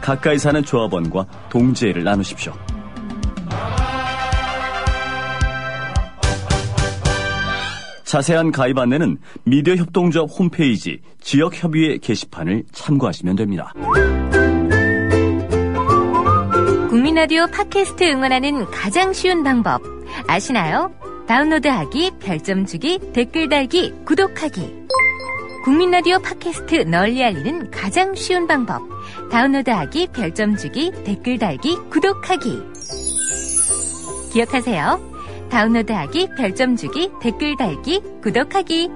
가까이 사는 조합원과 동지애를 나누십시오. 자세한 가입 안내는 미디어협동조합 홈페이지 지역협의회 게시판을 참고하시면 됩니다. 국민라디오 팟캐스트 응원하는 가장 쉬운 방법 아시나요? 다운로드하기, 별점 주기, 댓글 달기, 구독하기. 국민라디오 팟캐스트 널리 알리는 가장 쉬운 방법. 다운로드하기, 별점 주기, 댓글 달기, 구독하기. 기억하세요. 다운로드하기, 별점 주기, 댓글 달기, 구독하기.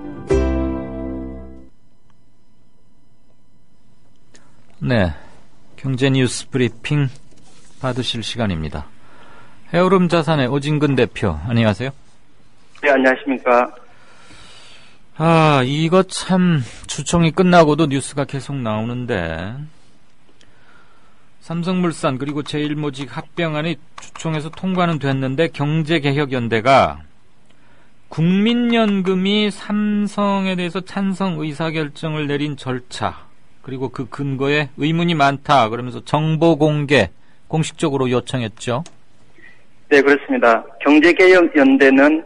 네, 경제뉴스 브리핑 받으실 시간입니다. 해오름 자산의 오진근 대표, 안녕하세요. 네, 안녕하십니까. 이거 참 주총이 끝나고도 뉴스가 계속 나오는데 삼성물산 그리고 제일모직 합병안이 주총에서 통과는 됐는데 경제개혁연대가 국민연금이 삼성에 대해서 찬성 의사결정을 내린 절차 그리고 그 근거에 의문이 많다 그러면서 정보 공개 공식적으로 요청했죠. 네, 그렇습니다. 경제개혁연대는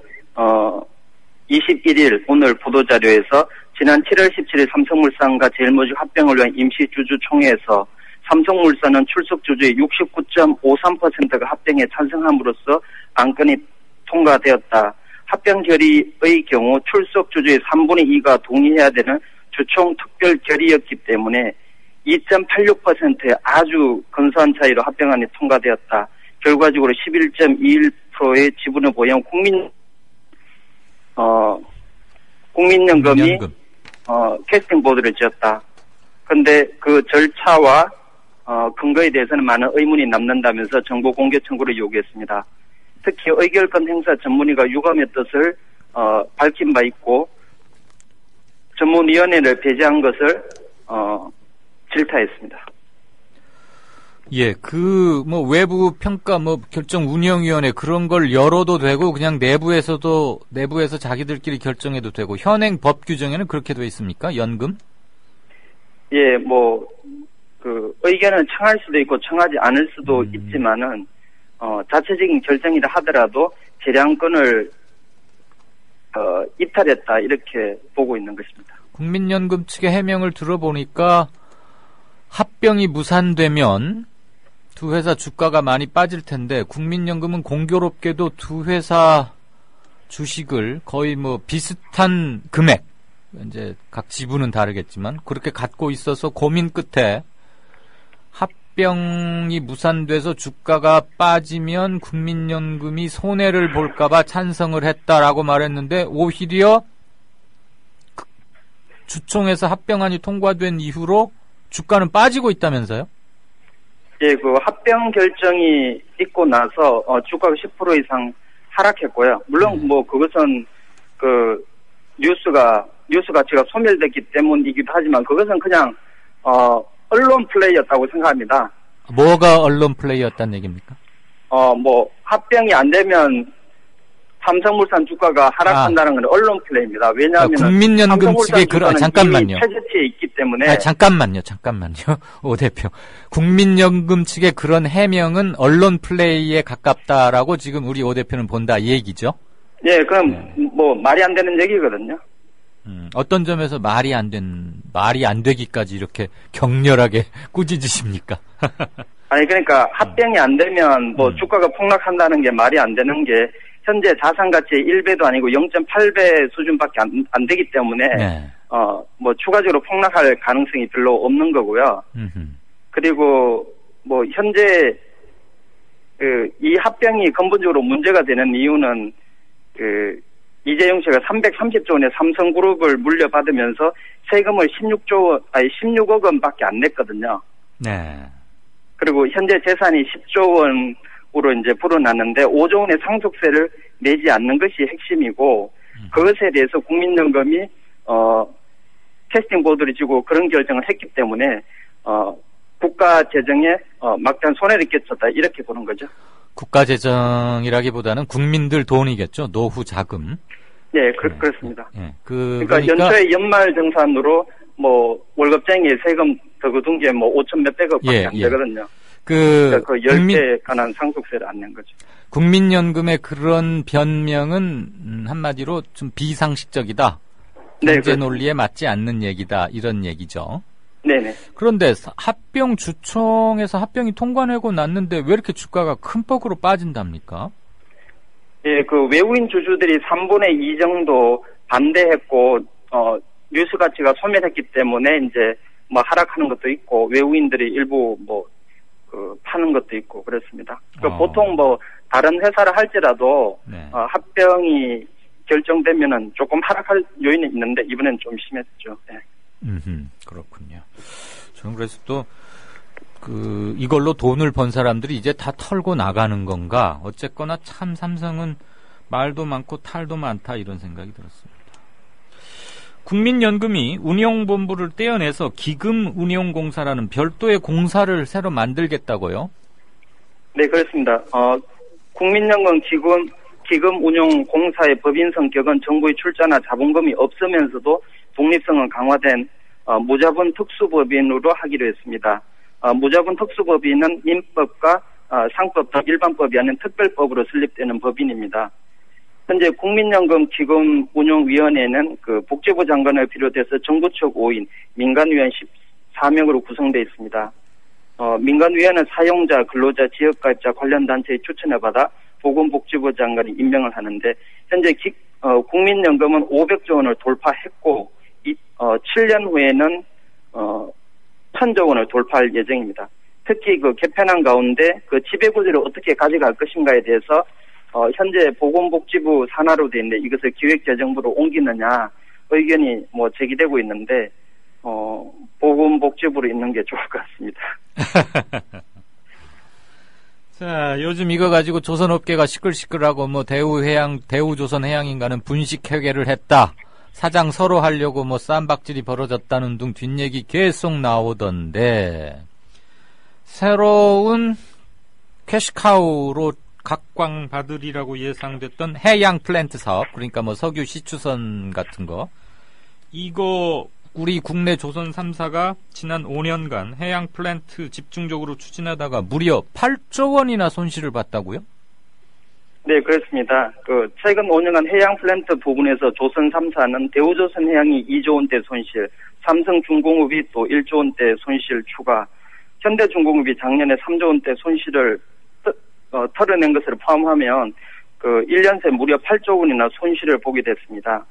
21일 오늘 보도자료에서 지난 7월 17일 삼성물산과 제일모직 합병을 위한 임시주주총회에서 삼성물산은 출석주주의 69.53%가 합병에 찬성함으로써 안건이 통과되었다. 합병 결의의 경우 출석주주의 3분의 2가 동의해야 되는 주총 특별 결의였기 때문에 2.86%의 아주 근소한 차이로 합병안이 통과되었다. 결과적으로 11.21%의 지분을 보유한 국민연금이 캐스팅 보드를 지었다. 그런데 그 절차와 근거에 대해서는 많은 의문이 남는다면서 정보 공개 청구를 요구했습니다. 특히 의결권 행사 전문위가 유감의 뜻을 밝힌 바 있고 전문위원회를 배제한 것을 질타했습니다. 예, 외부 평가, 결정 운영위원회 그런 걸 열어도 되고, 그냥 내부에서 자기들끼리 결정해도 되고, 현행 법 규정에는 그렇게 돼 있습니까? 연금? 예, 의견은 청할 수도 있고, 청하지 않을 수도 있지만은, 자체적인 결정이라 하더라도 재량권을 이탈했다 이렇게 보고 있는 것입니다. 국민연금 측의 해명을 들어보니까 합병이 무산되면 두 회사 주가가 많이 빠질 텐데 국민연금은 공교롭게도 두 회사 주식을 거의 뭐 비슷한 금액, 이제 각 지분은 다르겠지만 그렇게 갖고 있어서 고민 끝에 합병이 무산돼서 주가가 빠지면 국민연금이 손해를 볼까봐 찬성을 했다라고 말했는데 오히려 주총에서 합병안이 통과된 이후로 주가는 빠지고 있다면서요? 예, 그 합병 결정이 있고 나서 주가가 10% 이상 하락했고요. 물론 뭐 그것은 그 뉴스 가치가 소멸됐기 때문이기도 하지만 그것은 그냥 언론 플레이였다고 생각합니다. 뭐가 언론 플레이였다는 얘기입니까? 뭐 합병이 안 되면 삼성물산 주가가 하락한다는 건 언론 플레이입니다. 왜냐하면 국민연금 측의 잠깐만요. 최저치에 있기 때문에. 잠깐만요. 오 대표. 국민연금 측의 그런 해명은 언론 플레이에 가깝다라고 지금 우리 오 대표는 본다 이 얘기죠? 예, 그럼 뭐 말이 안 되는 얘기거든요. 어떤 점에서 말이 안 되기까지 이렇게 격렬하게 꾸짖으십니까? 아니 그러니까 합병이 안 되면 뭐 주가가 폭락한다는 게 말이 안 되는 게 현재 자산 가치의 1배도 아니고 0.8배 수준밖에 안 되기 때문에 네. 뭐 추가적으로 폭락할 가능성이 별로 없는 거고요. 그리고 뭐 현재 이 합병이 근본적으로 문제가 되는 이유는 이재용 씨가 330조 원의 삼성그룹을 물려받으면서 세금을 16억 원밖에 안 냈거든요. 네. 그리고 현재 재산이 10조 원으로 이제 불어났는데 5조 원의 상속세를 내지 않는 것이 핵심이고 그것에 대해서 국민연금이 캐스팅 보드를 쥐고 그런 결정을 했기 때문에 국가 재정에 막대한 손해를 끼쳤다 이렇게 보는 거죠. 국가 재정이라기보다는 국민들 돈이겠죠. 노후 자금. 네, 그렇습니다. 네. 그러니까 연초에 연말 정산으로 뭐 월급쟁이 세금 더 거둔 게 뭐 5천 몇백억밖에 안 되거든요. 그 10배 관한 상속세를 안 낸 거죠. 국민연금의 그런 변명은 한마디로 좀 비상식적이다. 경제 네, 논리에 맞지 않는 얘기다. 이런 얘기죠. 네네. 그런데 합병 주총에서 합병이 통과되고 났는데 왜 이렇게 주가가 큰 폭으로 빠진답니까? 예, 그 외국인 주주들이 3분의 2 정도 반대했고 뉴스 가치가 소멸했기 때문에 이제 뭐 하락하는 것도 있고 외국인들이 일부 뭐 파는 것도 있고 그렇습니다. 보통 뭐 다른 회사를 할지라도 네. 합병이 결정되면은 조금 하락할 요인은 있는데 이번엔 좀 심했죠. 네. 그렇군요. 저는 그래서 또 이걸로 돈을 번 사람들이 이제 다 털고 나가는 건가? 어쨌거나 참 삼성은 말도 많고 탈도 많다 이런 생각이 들었습니다. 국민연금이 운용본부를 떼어내서 기금운용공사라는 별도의 공사를 새로 만들겠다고요? 네, 그렇습니다. 국민연금 기금운용공사의 법인 성격은 정부의 출자나 자본금이 없으면서도 독립성은 강화된 무자본 특수법인으로 하기로 했습니다. 무자본 특수법인은 민법과 상법 등 일반법이 아닌 특별법으로 설립되는 법인입니다. 현재 국민연금 기금운용위원회는 그 복지부 장관을 비롯해서 정부 측 5인, 민간위원 14명으로 구성되어 있습니다. 민간위원은 사용자, 근로자, 지역가입자 관련 단체의 추천을 받아 보건복지부 장관이 임명을 하는데 현재 국민연금은 500조 원을 돌파했고 7년 후에는 1,000조 원을 돌파할 예정입니다. 특히 그 개편안 가운데 그 지배구조를 어떻게 가져갈 것인가에 대해서 현재 보건복지부 산하로 되어 있는데 이것을 기획재정부로 옮기느냐 의견이 뭐 제기되고 있는데 보건복지부로 있는 게 좋을 것 같습니다. 자, 요즘 이거 가지고 조선업계가 시끌시끌하고 뭐 대우조선해양인가는 분식회계를 했다. 사장 서로 하려고 뭐 쌈박질이 벌어졌다는 등 뒷얘기 계속 나오던데 새로운 캐시카우로 각광받으리라고 예상됐던 해양 플랜트 사업, 그러니까 뭐 석유 시추선 같은 거, 이거 우리 국내 조선 3사가 지난 5년간 해양 플랜트 집중적으로 추진하다가 무려 8조 원이나 손실을 봤다고요? 네, 그렇습니다. 최근 5년간 해양 플랜트 부분에서 조선 3사는 대우조선 해양이 2조 원대 손실, 삼성중공업이 또 1조 원대 손실 추가, 현대중공업이 작년에 3조 원대 손실을 털어낸 것을 포함하면 1년 새 무려 8조 원이나 손실을 보게 됐습니다.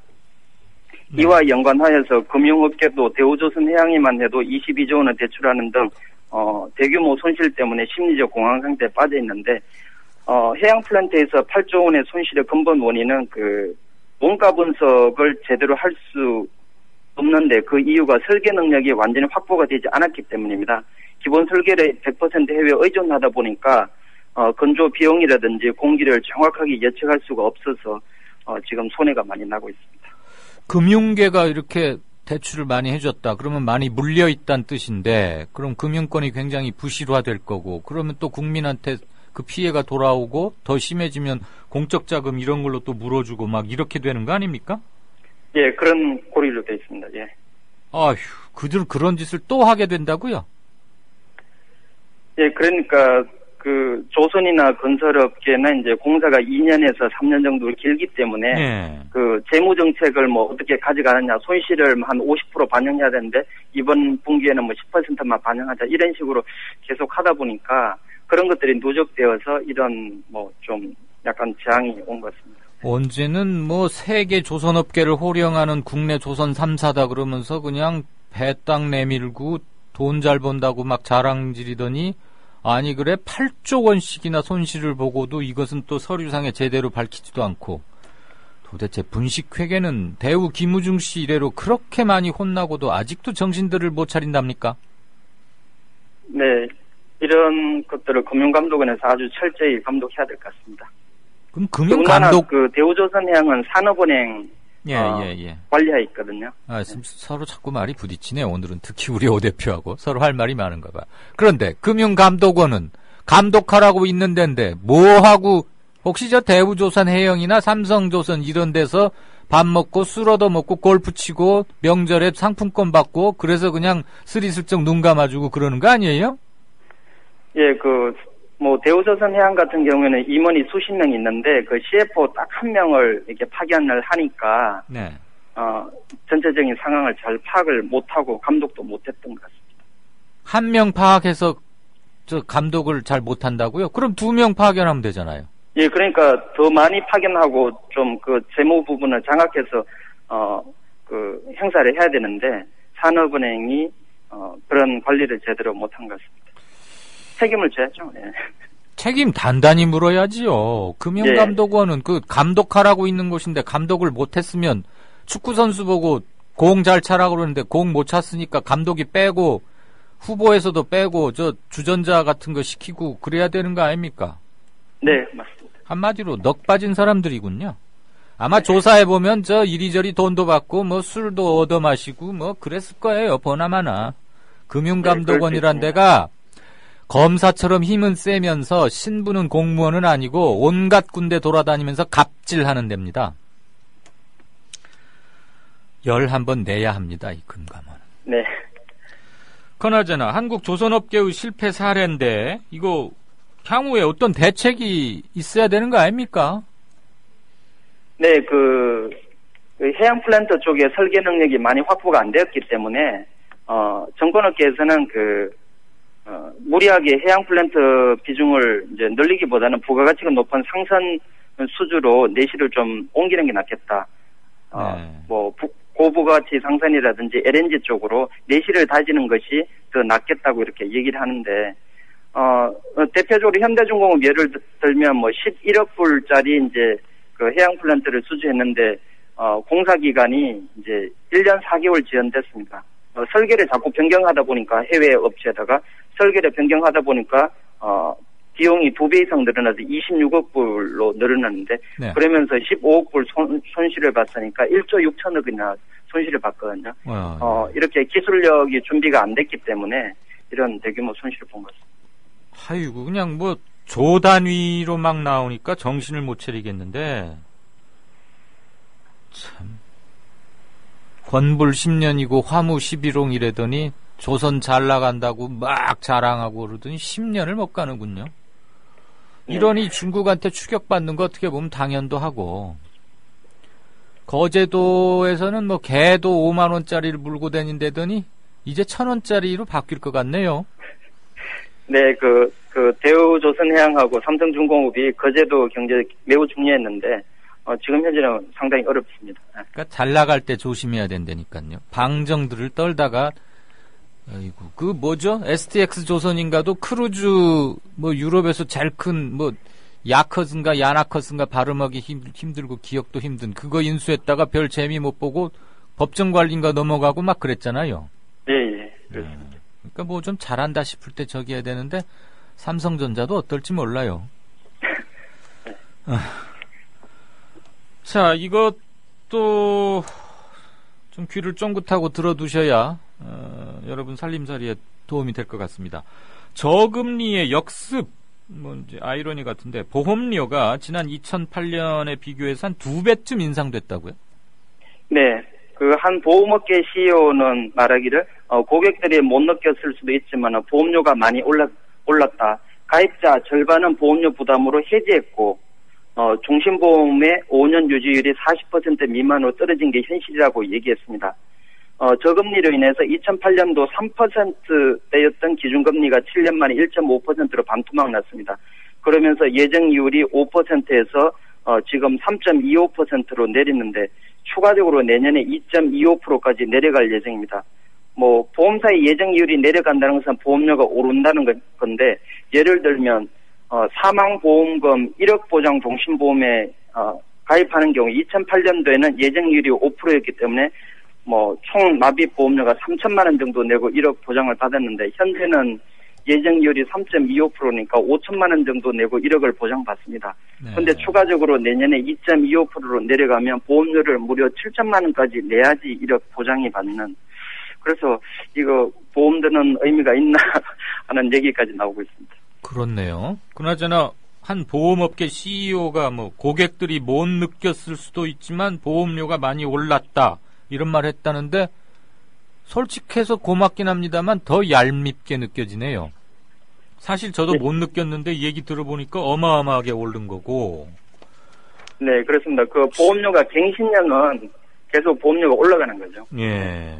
네. 이와 연관하여서 금융업계도 대우조선 해양이만 해도 22조 원을 대출하는 등 대규모 손실 때문에 심리적 공황 상태에 빠져 있는데 해양 플랜트에서 8조 원의 손실의 근본 원인은 원가 분석을 제대로 할 수 없는데 그 이유가 설계 능력이 완전히 확보가 되지 않았기 때문입니다. 기본 설계를 100% 해외에 의존하다 보니까 건조 비용이라든지 공기를 정확하게 예측할 수가 없어서 지금 손해가 많이 나고 있습니다. 금융계가 이렇게 대출을 많이 해줬다. 그러면 많이 물려있다는 뜻인데 그럼 금융권이 굉장히 부실화될 거고 그러면 또 국민한테 그 피해가 돌아오고 더 심해지면 공적 자금 이런 걸로 또 물어주고 막 이렇게 되는 거 아닙니까? 예, 그런 고리로 되어 있습니다. 예. 아휴, 그런 짓을 또 하게 된다고요? 예, 그러니까 조선이나 건설업계는 이제 공사가 2년에서 3년 정도 길기 때문에 네. 재무 정책을 어떻게 가져가느냐, 손실을 한 50% 반영해야 되는데 이번 분기에는 10%만 반영하자 이런 식으로 계속 하다 보니까 그런 것들이 누적되어서 이런 좀 약간 재앙이 온 것 같습니다. 언제는 세계 조선업계를 호령하는 국내 조선 3사다 그러면서 그냥 배 땅 내밀고 돈 잘 번다고 막 자랑질이더니 아니 그래 8조 원씩이나 손실을 보고도 이것은 또 서류상에 제대로 밝히지도 않고 도대체 분식회계는 대우 김우중 씨 이래로 그렇게 많이 혼나고도 아직도 정신들을 못 차린답니까? 네, 이런 것들을 금융감독원에서 아주 철저히 감독해야 될 것 같습니다. 그럼 금융감독 대우조선해양은 산업은행 예. 관리하에 있거든요. 서로 자꾸 말이 부딪히네. 오늘은 특히 우리 오 대표하고 서로 할 말이 많은가 봐. 그런데 금융감독원은 감독하라고 있는 데인데 뭐하고 혹시 저 대우조선 해영이나 삼성조선 이런 데서 밥 먹고 술 얻어 먹고 골프 치고 명절에 상품권 받고 그래서 그냥 스리슬쩍 눈 감아주고 그러는 거 아니에요? 예, 대우조선 해양 같은 경우에는 임원이 수십 명 있는데 CFO 딱 한 명을 이렇게 파견을 하니까 네. 전체적인 상황을 잘 파악을 못하고 감독도 못했던 것 같습니다. 한 명 파악해서 감독을 잘 못한다고요? 그럼 2명 파견하면 되잖아요. 예, 그러니까 더 많이 파견하고 좀 재무 부분을 장악해서 행사를 해야 되는데 산업은행이 그런 관리를 제대로 못한 것 같습니다. 책임을 져야죠. 네. 책임 단단히 물어야지요. 금융감독원은 감독하라고 있는 곳인데 감독을 못했으면 축구선수 보고 공 잘 차라고 그러는데 공 못 찼으니까 감독이 빼고 후보에서도 빼고 주전자 같은 거 시키고 그래야 되는 거 아닙니까? 네, 맞습니다. 한마디로 넋 빠진 사람들이군요. 아마 조사해보면 이리저리 돈도 받고 술도 얻어 마시고 그랬을 거예요. 보나마나. 금융감독원이란 데가 검사처럼 힘은 세면서 신분은 공무원은 아니고 온갖 군데 돌아다니면서 갑질하는 데입니다. 열 한번 내야 합니다. 이 금감원. 네. 그나저나 한국 조선업계의 실패 사례인데 이거 향후에 어떤 대책이 있어야 되는 거 아닙니까? 네, 해양 플랜트 쪽에 설계 능력이 많이 확보가 안 되었기 때문에 정권업계에서는 무리하게 해양 플랜트 비중을 이제 늘리기보다는 부가가치가 높은 상선 수주로 내실을 좀 옮기는 게 낫겠다. 고부가치 상선이라든지 LNG 쪽으로 내실을 다지는 것이 더 낫겠다고 이렇게 얘기를 하는데, 대표적으로 현대중공업 예를 들면 11억 불짜리 이제 해양 플랜트를 수주했는데, 공사 기간이 이제 1년 4개월 지연됐습니다. 설계를 자꾸 변경하다 보니까 해외 업체에다가 설계를 변경하다 보니까 비용이 2배 이상 늘어나서 26억 불로 늘어났는데 네. 그러면서 15억 불 손실을 봤으니까 1조 6천억이나 손실을 봤거든요. 이렇게 기술력이 준비가 안 됐기 때문에 이런 대규모 손실을 본 것 같습니다. 아이고 그냥 조 단위로 막 나오니까 정신을 못 차리겠는데 참 건불 10년이고 화무 11홍이라더니 조선 잘 나간다고 막 자랑하고 그러더니 10년을 못 가는군요. 이러니 중국한테 추격받는 거 어떻게 보면 당연도 하고, 거제도에서는 뭐 개도 5만 원짜리를 물고 다닌다더니 이제 1,000원짜리로 바뀔 것 같네요. 네, 대우조선해양하고 삼성중공업이 거제도 경제에 매우 중요했는데, 지금 현재는 상당히 어렵습니다. 그러니까 잘 나갈 때 조심해야 된다니까요. 방정들을 떨다가, 아이고, STX 조선인가도 크루즈, 유럽에서 제일 큰, 야커스인가 야나커스인가 발음하기 힘들고 기억도 힘든 그거 인수했다가 별 재미 못 보고 법정관리인가 넘어가고 막 그랬잖아요. 예. 그렇습니다. 그러니까 좀 잘한다 싶을 때 저기 해야 되는데 삼성전자도 어떨지 몰라요. 자, 이것도 좀 귀를 쫑긋하고 들어두셔야 여러분 살림살이에 도움이 될 것 같습니다. 저금리의 역습, 이제 아이러니 같은데 보험료가 지난 2008년에 비교해서 한 2배쯤 인상됐다고요? 네. 한 보험업계 CEO는 말하기를 고객들이 못 느꼈을 수도 있지만 보험료가 많이 올랐다. 가입자 절반은 보험료 부담으로 해지했고 종신보험의 5년 유지율이 40% 미만으로 떨어진 게 현실이라고 얘기했습니다. 저금리로 인해서 2008년도 3%대였던 기준금리가 7년 만에 1.5%로 반토막 났습니다. 그러면서 예정이율이 5%에서 지금 3.25%로 내리는데 추가적으로 내년에 2.25%까지 내려갈 예정입니다. 보험사의 예정이율이 내려간다는 것은 보험료가 오른다는 건데, 예를 들면 사망보험금 1억 보장 종신보험에 가입하는 경우 2008년도에는 예정이율이 5%였기 때문에 총 납입 보험료가 3천만 원 정도 내고 1억 보장을 받았는데, 현재는 예정이율이 3.25%니까 5천만 원 정도 내고 1억을 보장받습니다. 그런데 추가적으로 내년에 2.25%로 내려가면 보험료를 무려 7천만 원까지 내야지 1억 보장이 받는, 그래서 이거 보험 드는 의미가 있나 하는 얘기까지 나오고 있습니다. 그렇네요. 그나저나 한 보험업계 CEO가 고객들이 못 느꼈을 수도 있지만 보험료가 많이 올랐다 이런 말 했다는데, 솔직해서 고맙긴 합니다만 더 얄밉게 느껴지네요. 사실 저도 못 느꼈는데 얘기 들어보니까 어마어마하게 오른 거고. 네, 그렇습니다. 보험료가 갱신년은 계속 보험료가 올라가는 거죠. 예.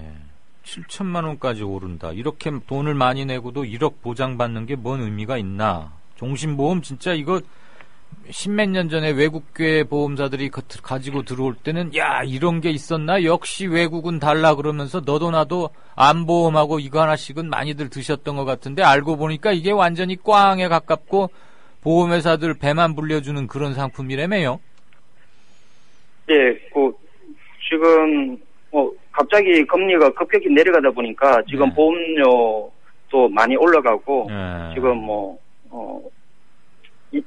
7천만 원까지 오른다. 이렇게 돈을 많이 내고도 1억 보장받는 게 뭔 의미가 있나. 종신보험 진짜 이거 십몇 년 전에 외국계 보험사들이 가지고 들어올 때는 이런 게 있었나? 역시 외국은 달라 그러면서 너도 나도 안보험하고 이거 하나씩은 많이들 드셨던 것 같은데, 알고 보니까 이게 완전히 꽝에 가깝고 보험회사들 배만 불려주는 그런 상품이라며요. 예, 지금 갑자기 금리가 급격히 내려가다 보니까 지금 보험료도 많이 올라가고, 지금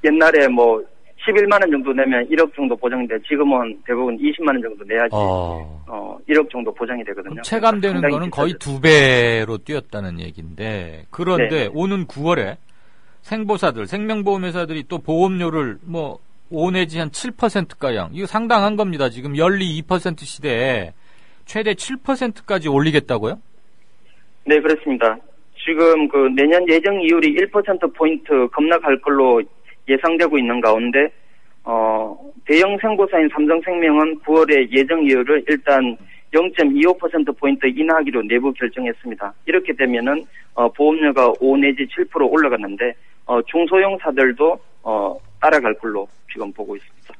옛날에 11만 원 정도 내면 1억 정도 보장인데 지금은 대부분 20만 원 정도 내야지 1억 정도 보장이 되거든요. 체감되는 거는 거의 2배로 뛰었다는 얘기인데, 그런데 오는 9월에 생보사들, 생명보험회사들이 또 보험료를 5 내지 한 7%가량, 이거 상당한 겁니다. 지금 연리 2% 시대에 최대 7%까지 올리겠다고요? 네, 그렇습니다. 지금 내년 예정 이율이 1%포인트 급락할 걸로 예상되고 있는 가운데, 대형 생보사인 삼성생명은 9월에 예정 이율을 일단 0.25%포인트 인하하기로 내부 결정했습니다. 이렇게 되면은, 보험료가 5 내지 7% 올라갔는데, 중소형사들도, 따라갈 걸로 지금 보고 있습니다.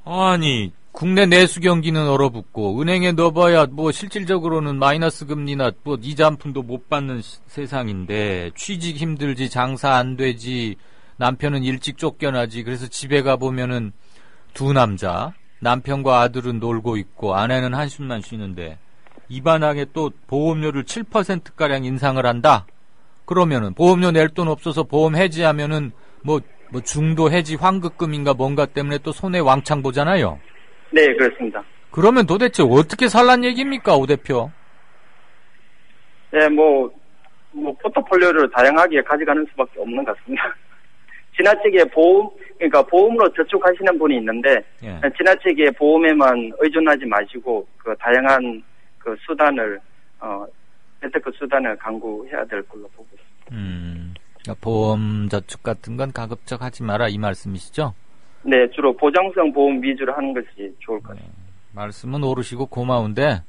아니, 국내 내수 경기는 얼어붙고, 은행에 넣어봐야 실질적으로는 마이너스 금리나 이자 한 푼도 못 받는 세상인데, 취직 힘들지, 장사 안 되지, 남편은 일찍 쫓겨나지. 그래서 집에 가보면은 두 남자, 남편과 아들은 놀고 있고 아내는 한숨만 쉬는데, 이반하게 또 보험료를 7%가량 인상을 한다? 그러면은 보험료 낼 돈 없어서 보험 해지하면은 중도 해지 환급금인가 뭔가 때문에 또 손해 왕창 보잖아요. 네, 그렇습니다. 그러면 도대체 어떻게 살란 얘기입니까, 오 대표? 네, 포트폴리오를 다양하게 가져가는 수밖에 없는 것 같습니다. 지나치게 그러니까 보험으로 저축하시는 분이 있는데 예. 지나치게 보험에만 의존하지 마시고 그 다양한 그 수단을 재테크 수단을 강구해야 될 걸로 보고 있습니다. 그러니까 보험 저축 같은 건 가급적 하지 마라 이 말씀이시죠? 네, 주로 보장성 보험 위주로 하는 것이 좋을 것 같습니다. 말씀은 옳으시고 고마운데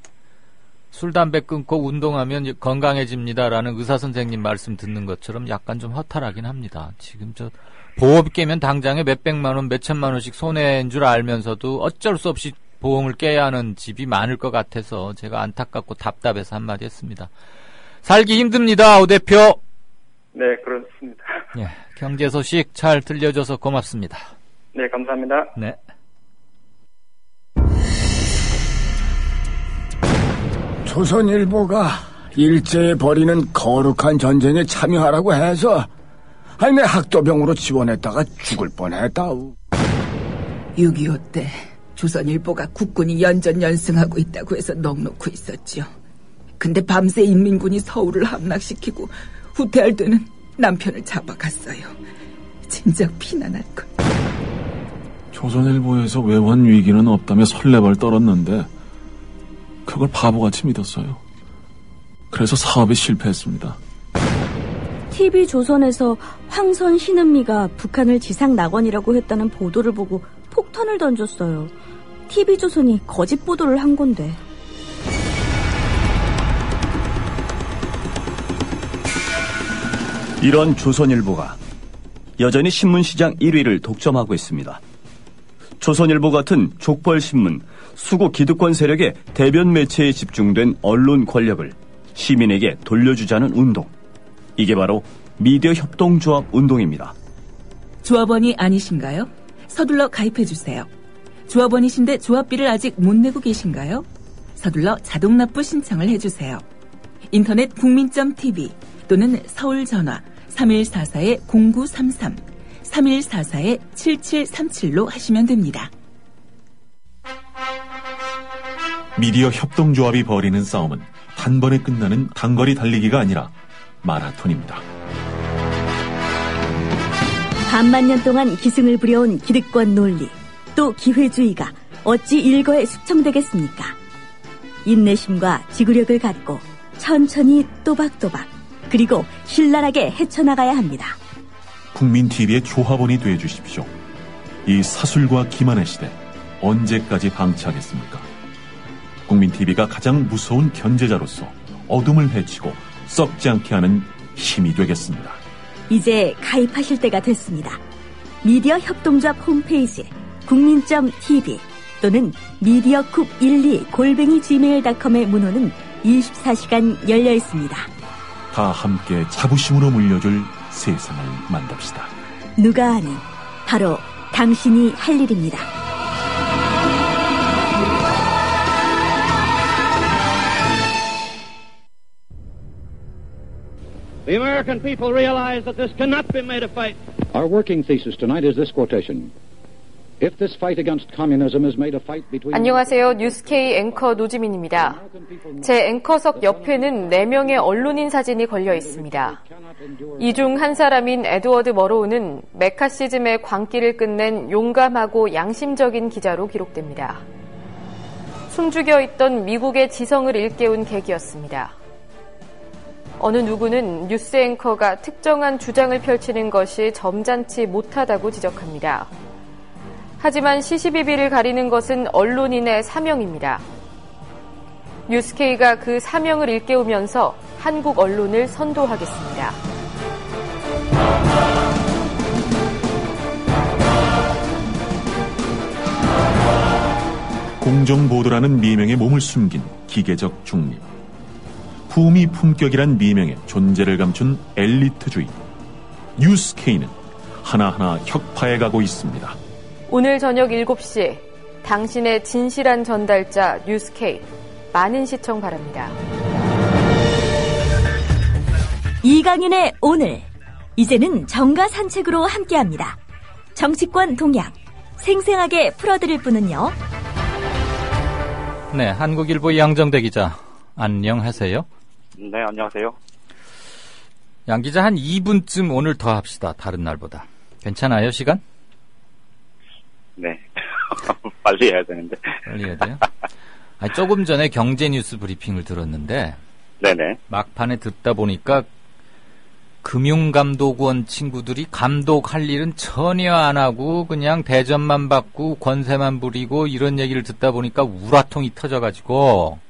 술, 담배 끊고 운동하면 건강해집니다라는 의사 선생님 말씀 듣는 것처럼 약간 좀 허탈하긴 합니다. 지금 저 보험 깨면 당장에 몇백만 원, 몇천만 원씩 손해인 줄 알면서도 어쩔 수 없이 보험을 깨야 하는 집이 많을 것 같아서 제가 안타깝고 답답해서 한마디 했습니다. 살기 힘듭니다, 오 대표. 네, 그렇습니다. 예, 경제 소식 잘 들려줘서 고맙습니다. 네, 감사합니다. 네. 조선일보가 일제에 벌이는 거룩한 전쟁에 참여하라고 해서 내 학도병으로 지원했다가 죽을 뻔했다우. 6.25 때 조선일보가 국군이 연전연승하고 있다고 해서 넋놓고 있었지요. 근데 밤새 인민군이 서울을 함락시키고 후퇴할 때는 남편을 잡아갔어요. 진작 피난할걸. 조선일보에서 외환 위기는 없다며 설레발 떨었는데 그걸 바보같이 믿었어요. 그래서 사업에 실패했습니다. TV조선에서 황선 신은미가 북한을 지상낙원이라고 했다는 보도를 보고 폭탄을 던졌어요. TV조선이 거짓 보도를 한 건데. 이런 조선일보가 여전히 신문시장 1위를 독점하고 있습니다. 조선일보 같은 족벌신문, 수구 기득권 세력의 대변 매체에 집중된 언론 권력을 시민에게 돌려주자는 운동. 이게 바로 미디어 협동조합 운동입니다. 조합원이 아니신가요? 서둘러 가입해주세요. 조합원이신데 조합비를 아직 못 내고 계신가요? 서둘러 자동납부 신청을 해주세요. 인터넷 국민.tv 또는 서울전화 3144-0933, 3144-7737로 하시면 됩니다. 미디어 협동조합이 벌이는 싸움은 단번에 끝나는 단거리 달리기가 아니라 마라톤입니다. 반만 년 동안 기승을 부려온 기득권 논리, 또 기회주의가 어찌 일거에 숙청되겠습니까? 인내심과 지구력을 갖고 천천히 또박또박 그리고 신랄하게 헤쳐나가야 합니다. 국민TV의 조합원이 되어주십시오. 이 사술과 기만의 시대 언제까지 방치하겠습니까? 국민TV가 가장 무서운 견제자로서 어둠을 헤치고 썩지 않게 하는 힘이 되겠습니다. 이제 가입하실 때가 됐습니다. 미디어 협동조합 홈페이지 국민.tv 또는 mediacoup12@gmail.com의 문호는 24시간 열려 있습니다. 다 함께 자부심으로 물려줄 세상을 만듭시다. 누가 아는 바로 당신이 할 일입니다. The American people realize that this cannot be made a fight. Our working thesis tonight is this quotation. If this fight against communism is made a fight between... 안녕하세요. 뉴스K 앵커 노지민입니다. 제 앵커석 옆에는 4명의 언론인 사진이 걸려 있습니다. 이 중 한 사람인 에드워드 머로우는 메카시즘의 광기를 끝낸 용감하고 양심적인 기자로 기록됩니다. 숨죽여 있던 미국의 지성을 일깨운 계기였습니다. 어느 누구는 뉴스 앵커가 특정한 주장을 펼치는 것이 점잖지 못하다고 지적합니다. 하지만 시시비비를 가리는 것은 언론인의 사명입니다. 뉴스K가 그 사명을 일깨우면서 한국 언론을 선도하겠습니다. 공정보도라는 미명에 몸을 숨긴 기계적 중립. 품위 품격이란 미명의 존재를 감춘 엘리트주의. 뉴스K는 하나하나 혁파해 가고 있습니다. 오늘 저녁 7시 당신의 진실한 전달자 뉴스K 많은 시청 바랍니다. 이강인의 오늘 이제는 정가 산책으로 함께합니다. 정치권 동향 생생하게 풀어드릴 분은요. 네, 한국일보 양정대 기자 안녕하세요. 네, 안녕하세요. 양 기자 한 2분쯤 오늘 더 합시다. 다른 날보다. 괜찮아요, 시간? 네. 빨리 해야 되는데. 빨리 해야 돼요? 아니, 조금 전에 경제뉴스 브리핑을 들었는데, 네네. 막판에 듣다 보니까 금융감독원 친구들이 감독할 일은 전혀 안 하고 그냥 대접만 받고 권세만 부리고 이런 얘기를 듣다 보니까 우라통이 터져가지고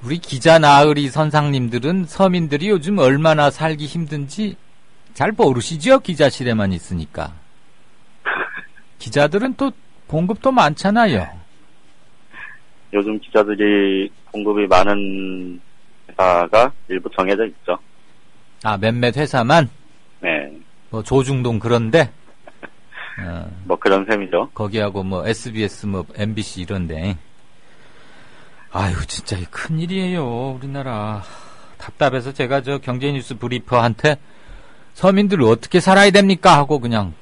우리 기자 나으리 선상님들은 서민들이 요즘 얼마나 살기 힘든지 잘 모르시죠? 기자실에만 있으니까. 기자들은 또 봉급도 많잖아요. 요즘 기자들이 봉급이 많은 회사가 일부 정해져 있죠. 아, 몇몇 회사만? 네. 뭐 조중동 그런데? 뭐 그런 셈이죠. 거기하고 뭐 SBS, 뭐 MBC 이런데. 아유, 진짜 큰일이에요, 우리나라. 답답해서 제가 저 경제뉴스 브리퍼한테 서민들 어떻게 살아야 됩니까? 하고 그냥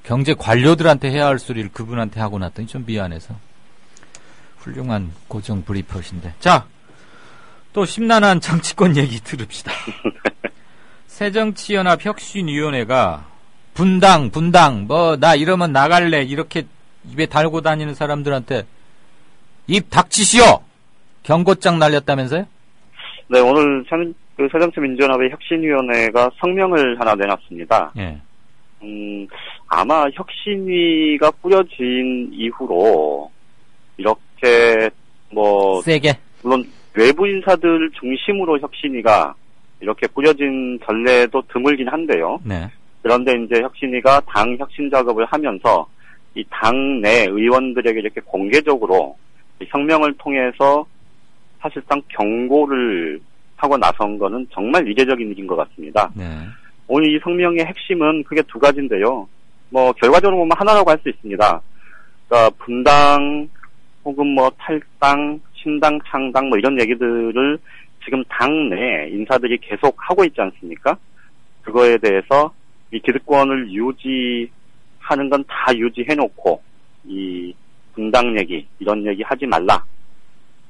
경제 관료들한테 해야 할 소리를 그분한테 하고 났더니 좀 미안해서. 훌륭한 고정 브리퍼신데. 자, 또 심란한 정치권 얘기 들읍시다. 새정치연합혁신위원회가 분당, 뭐, 나 이러면 나갈래, 이렇게 입에 달고 다니는 사람들한테 입 닥치시오! 경고장 날렸다면서요? 네, 오늘 새정치민주연합의 혁신위원회가 성명을 하나 내놨습니다. 예. 아마 혁신위가 꾸려진 이후로 이렇게 뭐 세게 물론 외부 인사들 중심으로 혁신위가 이렇게 꾸려진 전례도 드물긴 한데요. 네. 그런데 이제 혁신위가 당 혁신 작업을 하면서 이 당내 의원들에게 이렇게 공개적으로 성명을 통해서 사실상 경고를 하고 나선 거는 정말 이례적인 일인 것 같습니다. 네. 오늘 이 성명의 핵심은 크게 두 가지인데요. 뭐 결과적으로 보면 하나라고 할 수 있습니다. 그러니까 분당 혹은 뭐 탈당, 신당, 창당 뭐 이런 얘기들을 지금 당내 인사들이 계속 하고 있지 않습니까? 그거에 대해서 이 기득권을 유지하는 건 다 유지해놓고 이 분당 얘기 이런 얘기 하지 말라.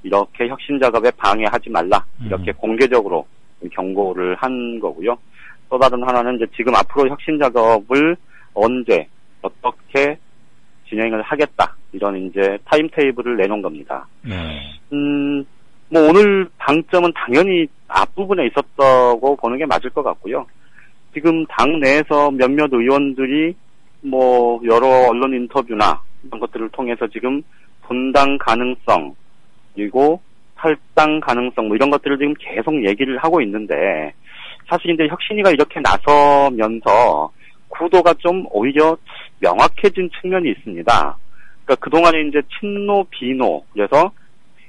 이렇게 혁신 작업에 방해하지 말라. 이렇게 공개적으로 경고를 한 거고요. 또 다른 하나는 이제 지금 앞으로 혁신 작업을 언제 어떻게 진행을 하겠다. 이런 이제 타임테이블을 내놓은 겁니다. 뭐 오늘 방점은 당연히 앞부분에 있었다고 보는 게 맞을 것 같고요. 지금 당 내에서 몇몇 의원들이 뭐 여러 언론 인터뷰나 이런 것들을 통해서 지금 분당 가능성 그리고 탈당 가능성 뭐 이런 것들을 지금 계속 얘기를 하고 있는데 사실 이제 혁신위가 이렇게 나서면서 구도가 좀 오히려 명확해진 측면이 있습니다. 그러니까 그동안에 이제 친노, 비노 그래서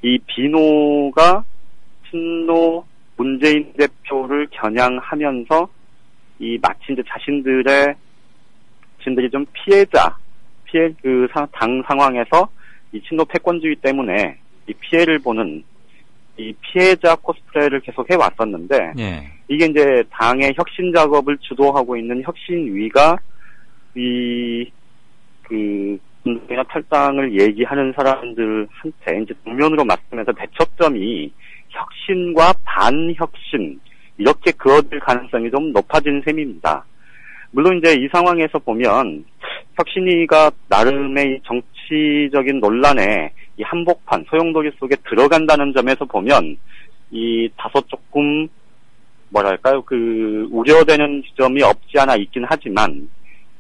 이 비노가 친노 문재인 대표를 겨냥하면서 이 마치 이제 자신들이 좀 당 상황에서 이 친노 패권주의 때문에 이 피해를 보는 이 피해자 코스프레를 계속 해왔었는데, 이게 이제 당의 혁신 작업을 주도하고 있는 혁신위가 분당이나 탈당을 얘기하는 사람들한테 이제 정면으로 맞서면서 대척점이 혁신과 반혁신 이렇게 그어질 가능성이 좀 높아진 셈입니다. 물론 이제 이 상황에서 보면 혁신위가 나름의 정치적인 논란에 이 한복판 소용돌이 속에 들어간다는 점에서 보면 이 다소 조금 뭐랄까요 우려되는 지점이 없지 않아 있긴 하지만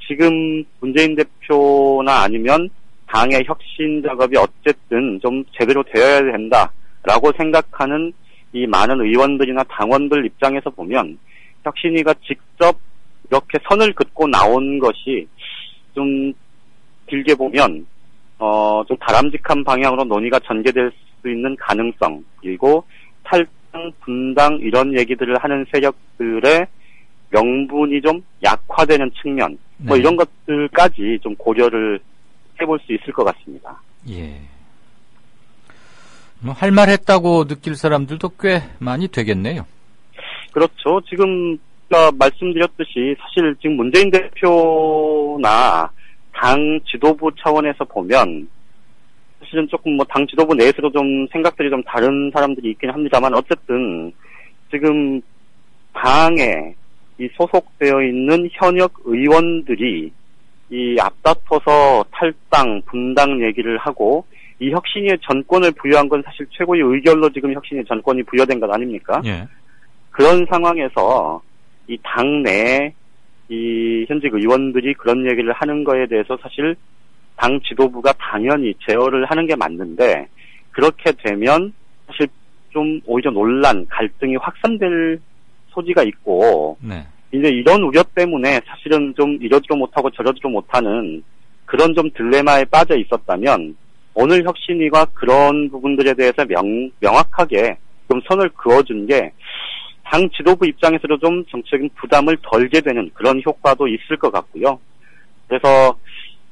지금 문재인 대표나 아니면 당의 혁신 작업이 어쨌든 좀 제대로 되어야 된다라고 생각하는 이 많은 의원들이나 당원들 입장에서 보면 혁신위가 직접 이렇게 선을 긋고 나온 것이 좀 길게 보면 좀 바람직한 방향으로 논의가 전개될 수 있는 가능성 그리고 탈당, 분당 이런 얘기들을 하는 세력들의 명분이 좀 약화되는 측면 뭐 이런 것들까지 좀 고려를 해볼 수 있을 것 같습니다. 예. 뭐 할 말 했다고 느낄 사람들도 꽤 많이 되겠네요. 그렇죠. 지금 말씀드렸듯이 사실 지금 문재인 대표나 당 지도부 차원에서 보면 사실은 조금 뭐 당 지도부 내에서도 좀 생각들이 좀 다른 사람들이 있긴 합니다만 어쨌든 지금 당에 이 소속되어 있는 현역 의원들이 이 앞다퉈서 탈당, 분당 얘기를 하고 이 혁신위의 전권을 부여한 건 사실 최고의 의결로 지금 혁신위 전권이 부여된 것 아닙니까? 예. 그런 상황에서 이 당내 이 현직 의원들이 그런 얘기를 하는 거에 대해서 사실 당 지도부가 당연히 제어를 하는 게 맞는데 그렇게 되면 사실 좀 오히려 논란, 갈등이 확산될 소지가 있고 네. 이제 이런 우려 때문에 사실은 좀 이러지도 못하고 저러지도 못하는 그런 좀 딜레마에 빠져 있었다면 오늘 혁신위가 그런 부분들에 대해서 명확하게 좀 선을 그어준 게 당 지도부 입장에서도 좀 정책적인 부담을 덜게 되는 그런 효과도 있을 것 같고요. 그래서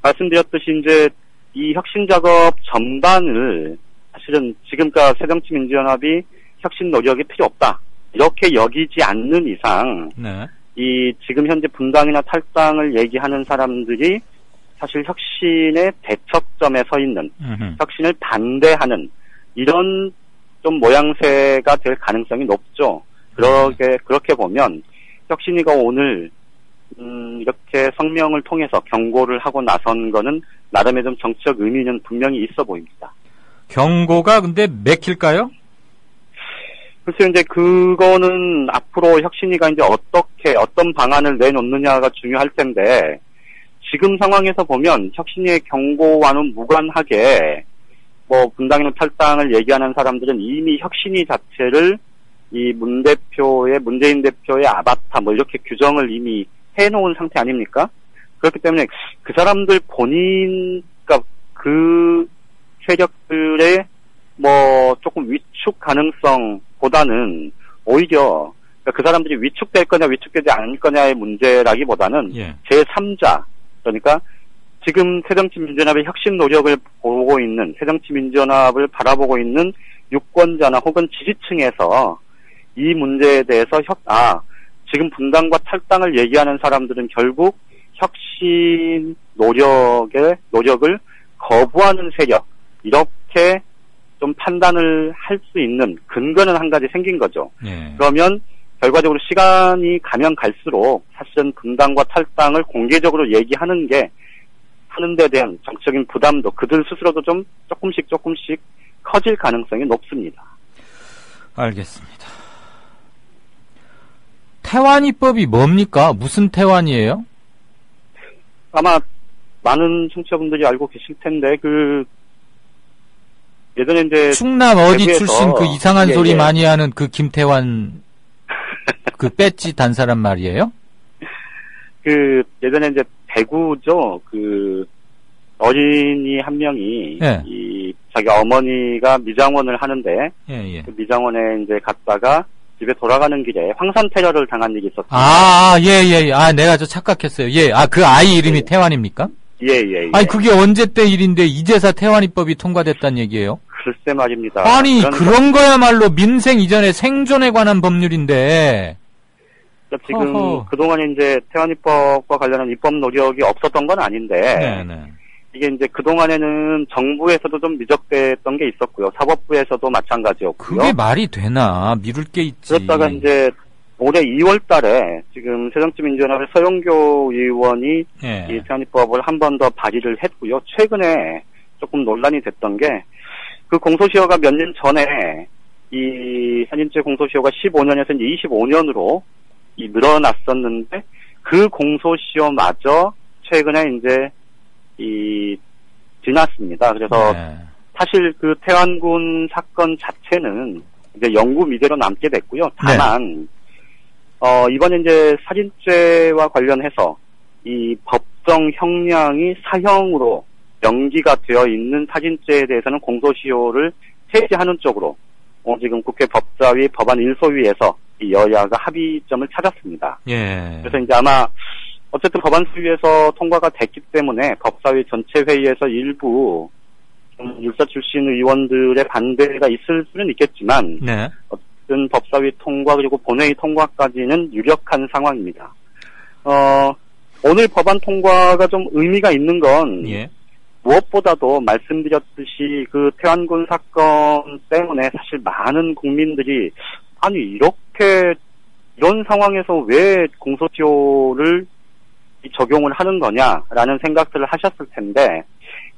말씀드렸듯이 이제 이 혁신 작업 전반을 사실은 지금까지 새정치민주연합이 혁신 노력이 필요 없다. 이렇게 여기지 않는 이상 네. 이 지금 현재 분당이나 탈당을 얘기하는 사람들이 사실 혁신의 대척점에 서 있는 혁신을 반대하는 이런 좀 모양새가 될 가능성이 높죠. 그렇게 보면 혁신위가 오늘 이렇게 성명을 통해서 경고를 하고 나선 거는 나름의 좀 정치적 의미는 분명히 있어 보입니다. 경고가 근데 맥힐까요? 글쎄요, 이제 그거는 앞으로 혁신위가 이제 어떤 방안을 내놓느냐가 중요할 텐데, 지금 상황에서 보면 혁신위의 경고와는 무관하게, 분당이나 탈당을 얘기하는 사람들은 이미 혁신위 자체를 이 문재인 대표의 아바타, 이렇게 규정을 이미 해놓은 상태 아닙니까? 그렇기 때문에 그 사람들 그러니까 그 세력들의 조금 위축 가능성보다는 오히려 그 사람들이 위축될 거냐 위축되지 않을 거냐의 문제라기보다는 제3자, 그러니까 지금 새정치민주연합의 혁신 노력을 보고 있는, 새정치민주연합을 바라보고 있는 유권자나 혹은 지지층에서 이 문제에 대해서 지금 분당과 탈당을 얘기하는 사람들은 결국 혁신 노력을 거부하는 세력, 이렇게 좀 판단을 할 수 있는 근거는 한 가지 생긴 거죠. 그러면 결과적으로 시간이 가면 갈수록 사실은 분당과 탈당을 공개적으로 얘기하는 게 하는 데 대한 정치적인 부담도 그들 스스로도 좀 조금씩 커질 가능성이 높습니다. 알겠습니다. 태완 입법이 뭡니까? 무슨 태완이에요? 아마 많은 청취자분들이 알고 계실 텐데 예전에 이제 충남 어디 출신 그 이상한 소리 많이 하는 그 김태완 그 배지 단 사람 말이에요? 예전에 이제 대구죠. 어린이 한 명이 자기 어머니가 미장원을 하는데 그 미장원에 이제 갔다가 집에 돌아가는 길에 황산 테러를 당한 일이 있었습니다. 예. 내가 착각했어요. 그 아이 이름이 태완입니까? 예. 아니, 그게 언제 때 일인데 이제서 태완 입법이 통과됐다는 얘기예요? 글쎄 말입니다. 아니, 그런 거야말로 민생 이전의 생존에 관한 법률인데. 지금 그동안 이제 태완 입법과 관련한 입법 노력이 없었던 건 아닌데. 이게 이제 그동안에는 정부에서도 좀 미적됐던 게 있었고요. 사법부에서도 마찬가지였고요. 그게 말이 되나? 미룰 게 있지. 그렇다가 이제 올해 2월 달에 지금 새정치민주연합의 서영교 의원이 이 태완입법을 한 번 더 발의를 했고요. 최근에 조금 논란이 됐던 게 그 공소시효가 몇 년 전에 이 현인죄 공소시효가 15년에서 이제 25년으로 늘어났었는데 그 공소시효마저 최근에 이제 지났습니다. 그래서 사실 그 태완군 사건 자체는 이제 영구 미제로 남게 됐고요. 다만 이번에 이제 살인죄와 관련해서 이 법정 형량이 사형으로 명기가 되어 있는 살인죄에 대해서는 공소시효를 폐지하는 쪽으로 지금 국회 법사위 법안 1소위에서 이 여야가 합의점을 찾았습니다. 그래서 이제 아마 어쨌든 법안 소위에서 통과가 됐기 때문에 법사위 전체 회의에서 일부 율사 출신 의원들의 반대가 있을 수는 있겠지만 어쨌든 법사위 통과 그리고 본회의 통과까지는 유력한 상황입니다. 오늘 법안 통과가 좀 의미가 있는 건 무엇보다도 말씀드렸듯이 그 태완군 사건 때문에 사실 많은 국민들이 이런 상황에서 왜 공소시효를 적용을 하는 거냐라는 생각들을 하셨을 텐데,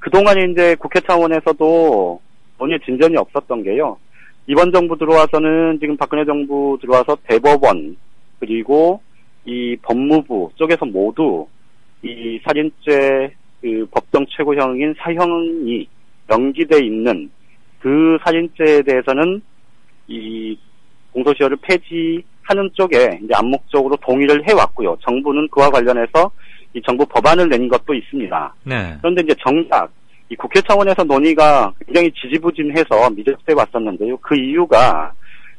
그동안에 이제 국회 차원에서도 논의 진전이 없었던 게요. 이번 정부 들어와서는 지금 박근혜 정부 들어와서 대법원 그리고 이 법무부 쪽에서 모두 이 살인죄 그 법정 최고형인 사형이 연기돼 있는 그 살인죄에 대해서는 이 공소시효를 폐지하는 쪽에 이제 암묵적으로 동의를 해왔고요. 정부는 그와 관련해서 이 정부 법안을 낸 것도 있습니다. 네. 그런데 이제 정작 이 국회 차원에서 논의가 굉장히 지지부진해서 미적돼 왔었는데요. 그 이유가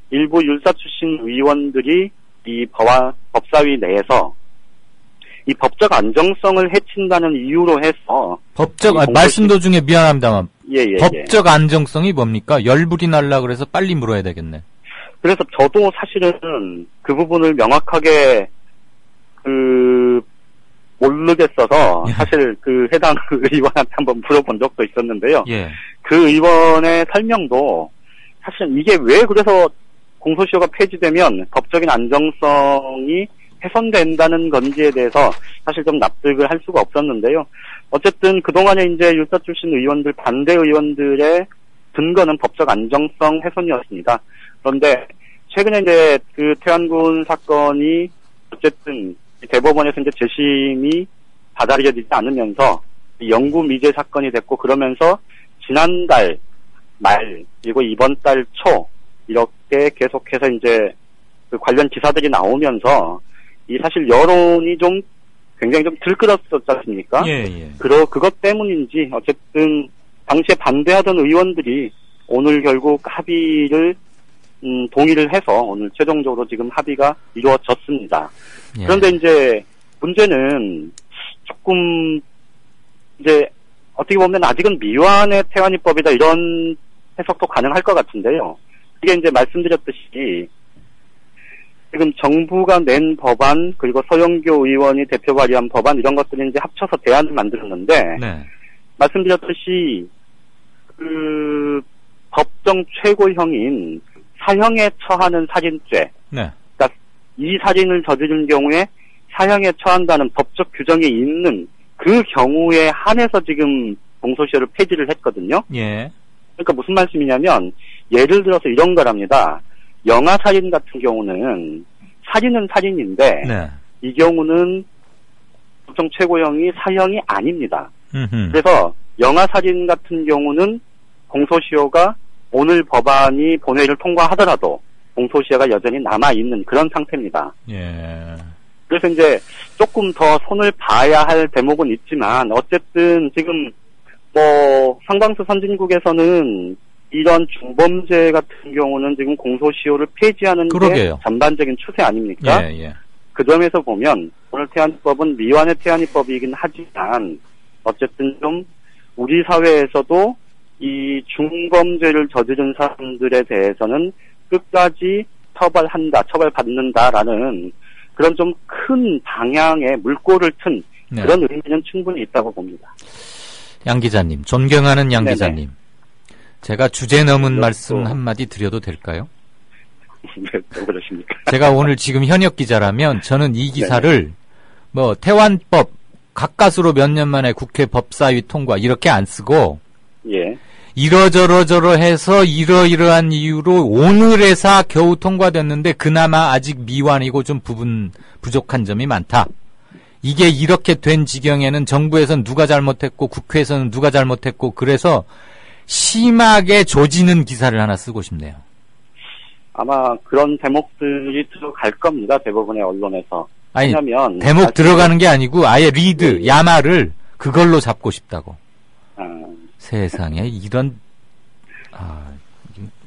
일부 율사 출신 의원들이 이 법사위 내에서 이 법적 안정성을 해친다는 이유로 해서 말씀 도중에 미안합니다만 예. 법적 안정성이 뭡니까? 열불이 날라 그래서 빨리 물어야 되겠네. 그래서 저도 사실은 그 부분을 명확하게 모르겠어서 사실 그 해당 의원한테 한번 물어본 적도 있었는데요. 예. 그 의원의 설명도 사실 이게 왜 그래서 공소시효가 폐지되면 법적인 안정성이 훼손된다는 건지에 대해서 사실 좀 납득을 할 수가 없었는데요. 어쨌든 그동안에 이제 율사 출신 의원들, 반대 의원들의 근거는 법적 안정성 훼손이었습니다. 그런데 최근에 이제 그 태안군 사건이 어쨌든 대법원에서 이제 재심이 받아들여지지 않으면서 영구 미제 사건이 됐고, 그러면서 지난달 말 그리고 이번 달 초 이렇게 계속해서 이제 그 관련 기사들이 나오면서 이 사실 여론이 좀 굉장히 좀 들끓었었지 않습니까? 예. 그것 때문인지 어쨌든 당시에 반대하던 의원들이 오늘 결국 합의를 동의를 해서 오늘 최종적으로 지금 합의가 이루어졌습니다. 예. 그런데 이제 문제는 조금 이제 어떻게 보면 아직은 미완의 태완이법이다 이런 해석도 가능할 것 같은데요. 이게 이제 말씀드렸듯이 지금 정부가 낸 법안 그리고 서영교 의원이 대표 발의한 법안 이런 것들이 이제 합쳐서 대안을 만들었는데 네. 말씀드렸듯이 그 법정 최고형인 사형에 처하는 살인죄, 네. 그러니까 이 살인을 저지른 경우에 사형에 처한다는 법적 규정이 있는 그 경우에 한해서 지금 공소시효를 폐지를 했거든요. 예. 그러니까 무슨 말씀이냐면 예를 들어서 이런 거랍니다. 영아살인 같은 경우는 살인은 살인인데 네. 이 경우는 법정 최고형이 사형이 아닙니다. 음흠. 그래서 영아살인 같은 경우는 공소시효가 오늘 법안이 본회의를 통과하더라도 공소시효가 여전히 남아있는 그런 상태입니다. 예. 그래서 이제 조금 더 손을 봐야 할 대목은 있지만 어쨌든 지금 뭐 상당수 선진국에서는 이런 중범죄 같은 경우는 지금 공소시효를 폐지하는 그러게요. 게 전반적인 추세 아닙니까? 예. 그 점에서 보면 오늘 태안법은 미완의 태안이법이긴 하지만 어쨌든 좀 우리 사회에서도 이 중범죄를 저지른 사람들에 대해서는 끝까지 처벌받는다라는 그런 좀 큰 방향의 물꼬를 튼 네. 그런 의미는 충분히 있다고 봅니다. 양 기자님, 존경하는 양 네네. 기자님. 제가 주제 넘은 말씀 한마디 드려도 될까요? 왜 그러십니까? 제가 오늘 지금 현역 기자라면 저는 이 기사를 뭐 태완법 가까스로 몇 년 만에 국회 법사위 통과 이렇게 안 쓰고 예. 이러저러 해서 이러이러한 이유로 오늘에서 겨우 통과됐는데 그나마 아직 미완이고 좀 부족한 점이 많다. 이게 이렇게 된 지경에는 정부에서는 누가 잘못했고 국회에서는 누가 잘못했고 그래서 심하게 조지는 기사를 하나 쓰고 싶네요. 아마 그런 대목들이 들어갈 겁니다. 대부분의 언론에서. 아니, 왜냐면 대목 들어가는 게 아니고 아예 리드, 야마를 그걸로 잡고 싶다고. 세상에 이런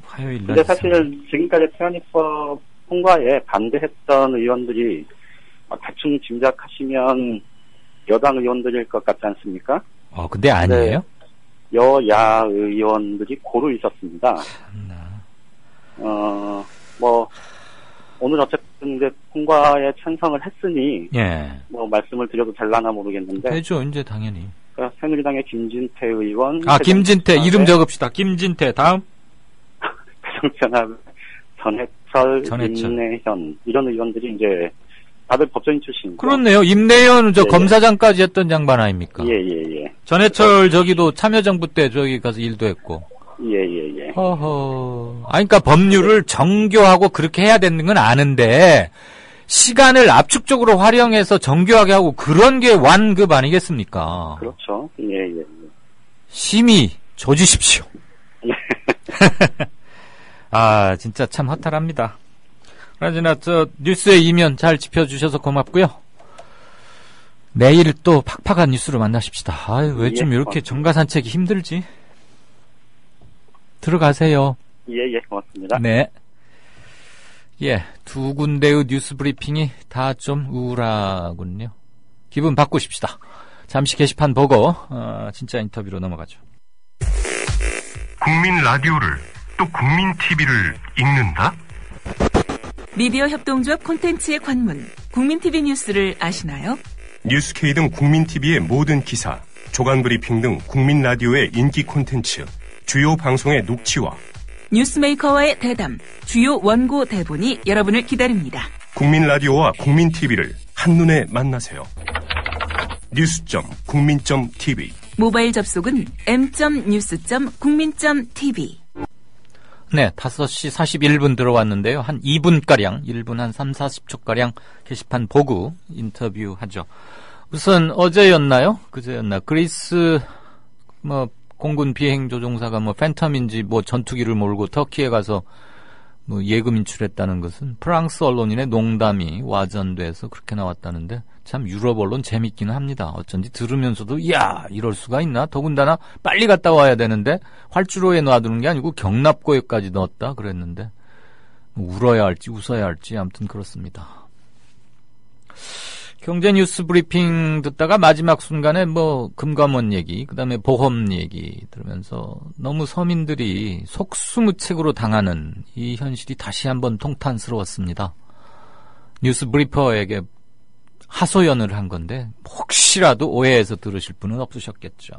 화요일 날. 근데 사실 지금까지 태안이법 통과에 반대했던 의원들이 대충 짐작하시면 여당 의원들일 것 같지 않습니까? 근데 아니에요? 여야 의원들이 고루 있었습니다. 뭐 오늘 어쨌든 이제 통과에 찬성을 했으니 예. 뭐 말씀을 드려도 될라나 모르겠는데. 되죠, 이제 당연히. 새누리당의 김진태 의원. 김진태 이름 적읍시다. 김진태 다음. 정치연합 전해철, 임내현 이런 의원들이 이제 다들 법조인 출신이죠. 그렇네요. 임내연 저 예, 검사장까지 했던 양반 아닙니까? 예. 전해철 저기도 참여정부 때 저기 가서 일도 했고. 예. 허허. 그러니까 법률을 정교하고 그렇게 해야 되는 건 아는데 시간을 압축적으로 활용해서 정교하게 하고 그런 게 완급 아니겠습니까? 그렇죠. 예. 심히 조지십시오. 아, 진짜 참 허탈합니다. 그러나 저 뉴스의 이면 잘 짚어주셔서 고맙고요. 내일 또 팍팍한 뉴스로 만나십시다. 아유, 왜 좀 이렇게 정가 산책이 힘들지? 들어가세요. 예, 고맙습니다. 네. 예, 두 군데의 뉴스 브리핑이 다 좀 우울하군요. 기분 바꾸십시다. 잠시 게시판 보고 진짜 인터뷰로 넘어가죠. 국민 라디오를 또 국민 TV를 읽는다? 미디어 협동조합 콘텐츠의 관문, 국민TV 뉴스를 아시나요? 뉴스K 등 국민TV의 모든 기사, 조간 브리핑 등 국민 라디오의 인기 콘텐츠, 주요 방송의 녹취와 뉴스메이커와의 대담, 주요 원고 대본이 여러분을 기다립니다. 국민 라디오와 국민 TV를 한눈에 만나세요. news.국민.tv 모바일 접속은 m.news.국민.tv. 네, 5시 41분 들어왔는데요. 한 2분가량, 1분 한 3, 40초가량 게시판 보고 인터뷰하죠. 우선 어제였나요? 그제였나? 그리스 공군 비행 조종사가 팬텀인지 전투기를 몰고 터키에 가서 예금 인출했다는 것은 프랑스 언론인의 농담이 와전돼서 그렇게 나왔다는데 참 유럽 언론 재밌기는 합니다. 어쩐지 들으면서도 이야 이럴 수가 있나? 더군다나 빨리 갔다 와야 되는데 활주로에 놔두는 게 아니고 경납고에까지 넣었다 그랬는데 울어야 할지 웃어야 할지 아무튼 그렇습니다. 경제 뉴스 브리핑 듣다가 마지막 순간에 금감원 얘기, 그 다음에 보험 얘기 들으면서 너무 서민들이 속수무책으로 당하는 이 현실이 다시 한번 통탄스러웠습니다. 뉴스 브리퍼에게 하소연을 한 건데 혹시라도 오해해서 들으실 분은 없으셨겠죠.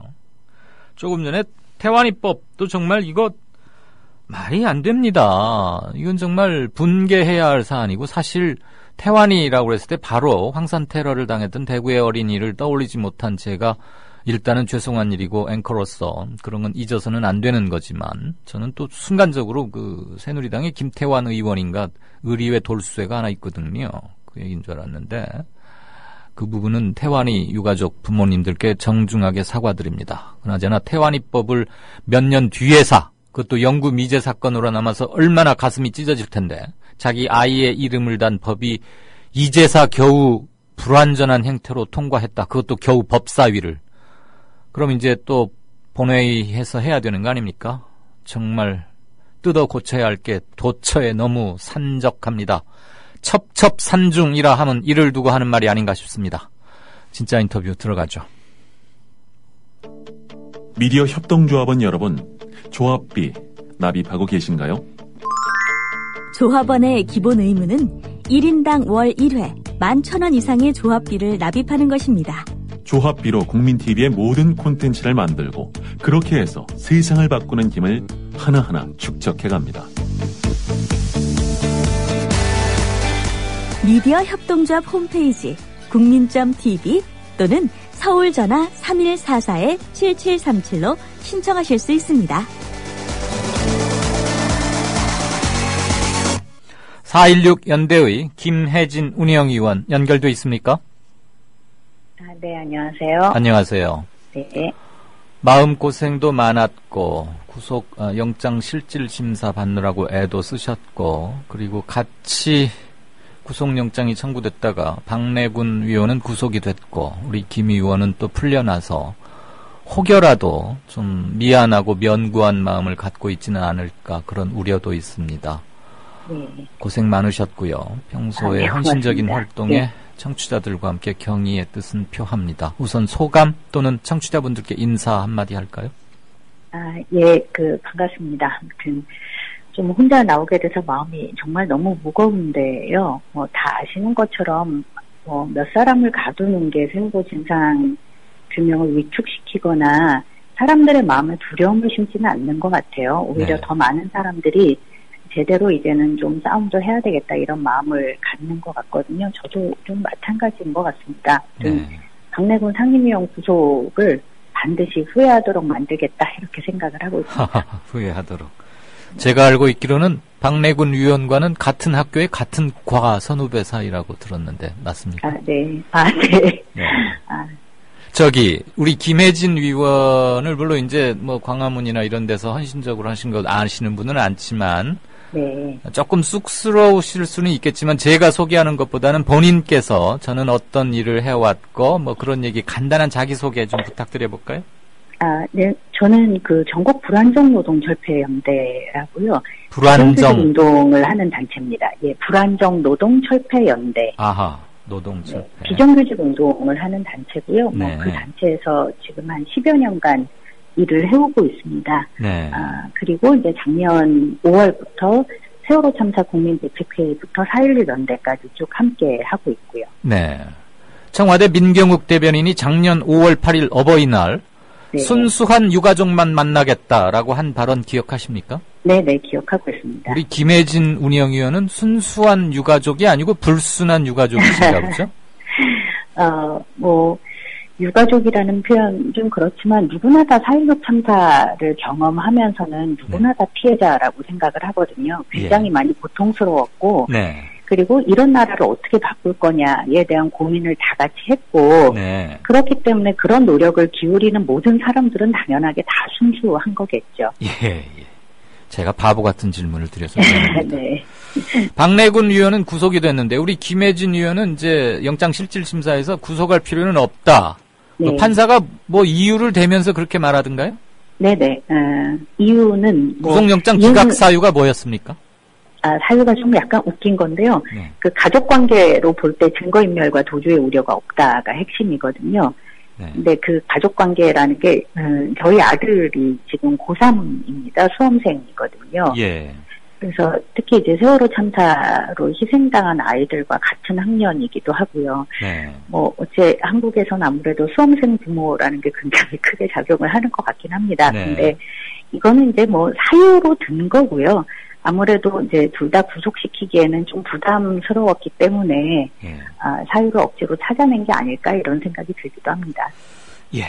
조금 전에 태완이법도 정말 이거 말이 안 됩니다. 이건 정말 분개해야 할 사안이고 사실 태완이라고 했을 때 바로 황산 테러를 당했던 대구의 어린이를 떠올리지 못한 제가 일단은 죄송한 일이고 앵커로서 그런 건 잊어서는 안 되는 거지만 저는 또 순간적으로 새누리당의 김태완 의원인가 의리회 돌쇠가 하나 있거든요. 그 얘기인 줄 알았는데 그 부분은 태완이 유가족 부모님들께 정중하게 사과드립니다. 그나저나 태완이법을 몇 년 뒤에사 그것도 영구 미제 사건으로 남아서 얼마나 가슴이 찢어질 텐데 자기 아이의 이름을 단 법이 이제사 겨우 불완전한 행태로 통과했다. 그것도 겨우 법사위를. 그럼 이제 또 본회의해서 해야 되는 거 아닙니까? 정말 뜯어 고쳐야 할 게 도처에 너무 산적합니다. 첩첩산중이라 하면 이를 두고 하는 말이 아닌가 싶습니다. 진짜 인터뷰 들어가죠. 미디어 협동조합원 여러분, 조합비 납입하고 계신가요? 조합원의 기본 의무는 1인당 월 1회 11,000원 이상의 조합비를 납입하는 것입니다. 조합비로 국민TV의 모든 콘텐츠를 만들고 그렇게 해서 세상을 바꾸는 힘을 하나하나 축적해갑니다. 미디어 협동조합 홈페이지 국민.tv 또는 서울 전화 3144-7737로 신청하실 수 있습니다. 416 연대의 김혜진 운영위원 연결돼 있습니까? 네, 안녕하세요. 안녕하세요. 네. 마음고생도 많았고 구속 영장 실질 심사 받느라고 애도 쓰셨고 그리고 같이 구속영장이 청구됐다가 박래군 위원은 구속이 됐고 우리 김 의원은 또 풀려나서 혹여라도 좀 미안하고 면구한 마음을 갖고 있지는 않을까 그런 우려도 있습니다. 네. 고생 많으셨고요. 평소에 헌신적인 고맙습니다. 활동에 네. 청취자들과 함께 경의의 뜻은 표합니다. 우선 소감 또는 청취자분들께 인사 한마디 할까요? 예, 반갑습니다. 아무튼 좀 혼자 나오게 돼서 마음이 정말 너무 무거운데요. 다 아시는 것처럼 몇 사람을 가두는 게 생고 진상 규명을 위축시키거나 사람들의 마음에 두려움을 심지는 않는 것 같아요. 오히려 네. 더 많은 사람들이 제대로 이제는 좀 싸움도 해야 되겠다 이런 마음을 갖는 것 같거든요. 저도 좀 마찬가지인 것 같습니다. 박내군 상임위원 구속을 반드시 후회하도록 만들겠다 이렇게 생각을 하고 있습니다. 후회하도록. 제가 알고 있기로는 박내군 위원과는 같은 학교의 같은 과 선후배 사이라고 들었는데 맞습니까? 네. 네. 저기 우리 김혜진 위원을 물론 이제 뭐 광화문이나 이런 데서 헌신적으로 하신 거 아시는 분은 않지만 네. 조금 쑥스러우실 수는 있겠지만 제가 소개하는 것보다는 본인께서 저는 어떤 일을 해왔고 뭐 그런 얘기 간단한 자기소개 좀 부탁드려 볼까요? 네. 저는 그 전국 불안정 노동 철폐 연대라고요. 불안정 운동을 하는 단체입니다. 예, 불안정 노동 철폐 연대. 아하. 노동 철폐. 네, 비정규직 운동을 하는 단체고요. 네. 그 단체에서 지금 한 10여 년간 일을 해오고 있습니다. 네. 그리고 이제 작년 5월부터 세월호 참사 국민대책회의부터 4.16 연대까지 쭉 함께 하고 있고요. 네. 청와대 민경욱 대변인이 작년 5월 8일 어버이날 네. 순수한 유가족만 만나겠다라고 한 발언 기억하십니까? 네네, 기억하고 있습니다. 우리 김혜진 운영위원은 순수한 유가족이 아니고 불순한 유가족이신가 보죠? 유가족이라는 표현 좀 그렇지만 누구나 다 4.16 참사를 경험하면서는 누구나 다 피해자라고 생각을 하거든요. 굉장히 많이 고통스러웠고 그리고 이런 나라를 어떻게 바꿀 거냐에 대한 고민을 다 같이 했고 그렇기 때문에 그런 노력을 기울이는 모든 사람들은 당연하게 다 순수한 거겠죠. 예. 제가 바보 같은 질문을 드려서 미안합니다. 네. 박내군 위원은 구속이 됐는데 우리 김혜진 위원은 이제 영장실질심사에서 구속할 필요는 없다. 네. 판사가 뭐 이유를 대면서 그렇게 말하던가요? 네네. 이유는 구속영장 기각 사유가 뭐였습니까? 사유가 좀 약간 웃긴 건데요. 그 가족관계로 볼 때 증거인멸과 도주의 우려가 없다가 핵심이거든요. 근데 그 가족관계라는 게 저희 아들이 지금 고3입니다. 수험생이거든요. 예. 그래서 특히 이제 세월호 참사로 희생당한 아이들과 같은 학년이기도 하고요. 어째 한국에서는 아무래도 수험생 부모라는 게 굉장히 크게 작용을 하는 것 같긴 합니다. 근데 이거는 이제 사유로 든 거고요. 아무래도 이제 둘 다 구속시키기에는 좀 부담스러웠기 때문에 사유를 억지로 찾아낸 게 아닐까 이런 생각이 들기도 합니다. 예.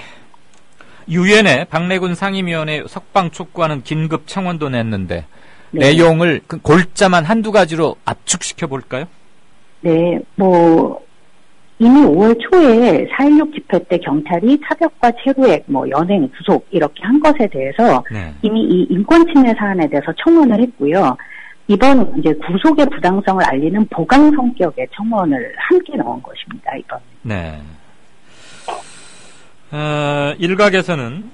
유엔에 박내군 상임위원회 석방 촉구하는 긴급 청원도 냈는데 내용을 골자만 한두 가지로 압축시켜 볼까요? 네, 이미 5월 초에 4.16 집회 때 경찰이 차벽과 체류액, 연행, 구속 이렇게 한 것에 대해서 이미 이 인권 침해 사안에 대해서 청원을 했고요. 이번 이제 구속의 부당성을 알리는 보강 성격의 청원을 함께 넣은 것입니다. 이번. 네. 일각에서는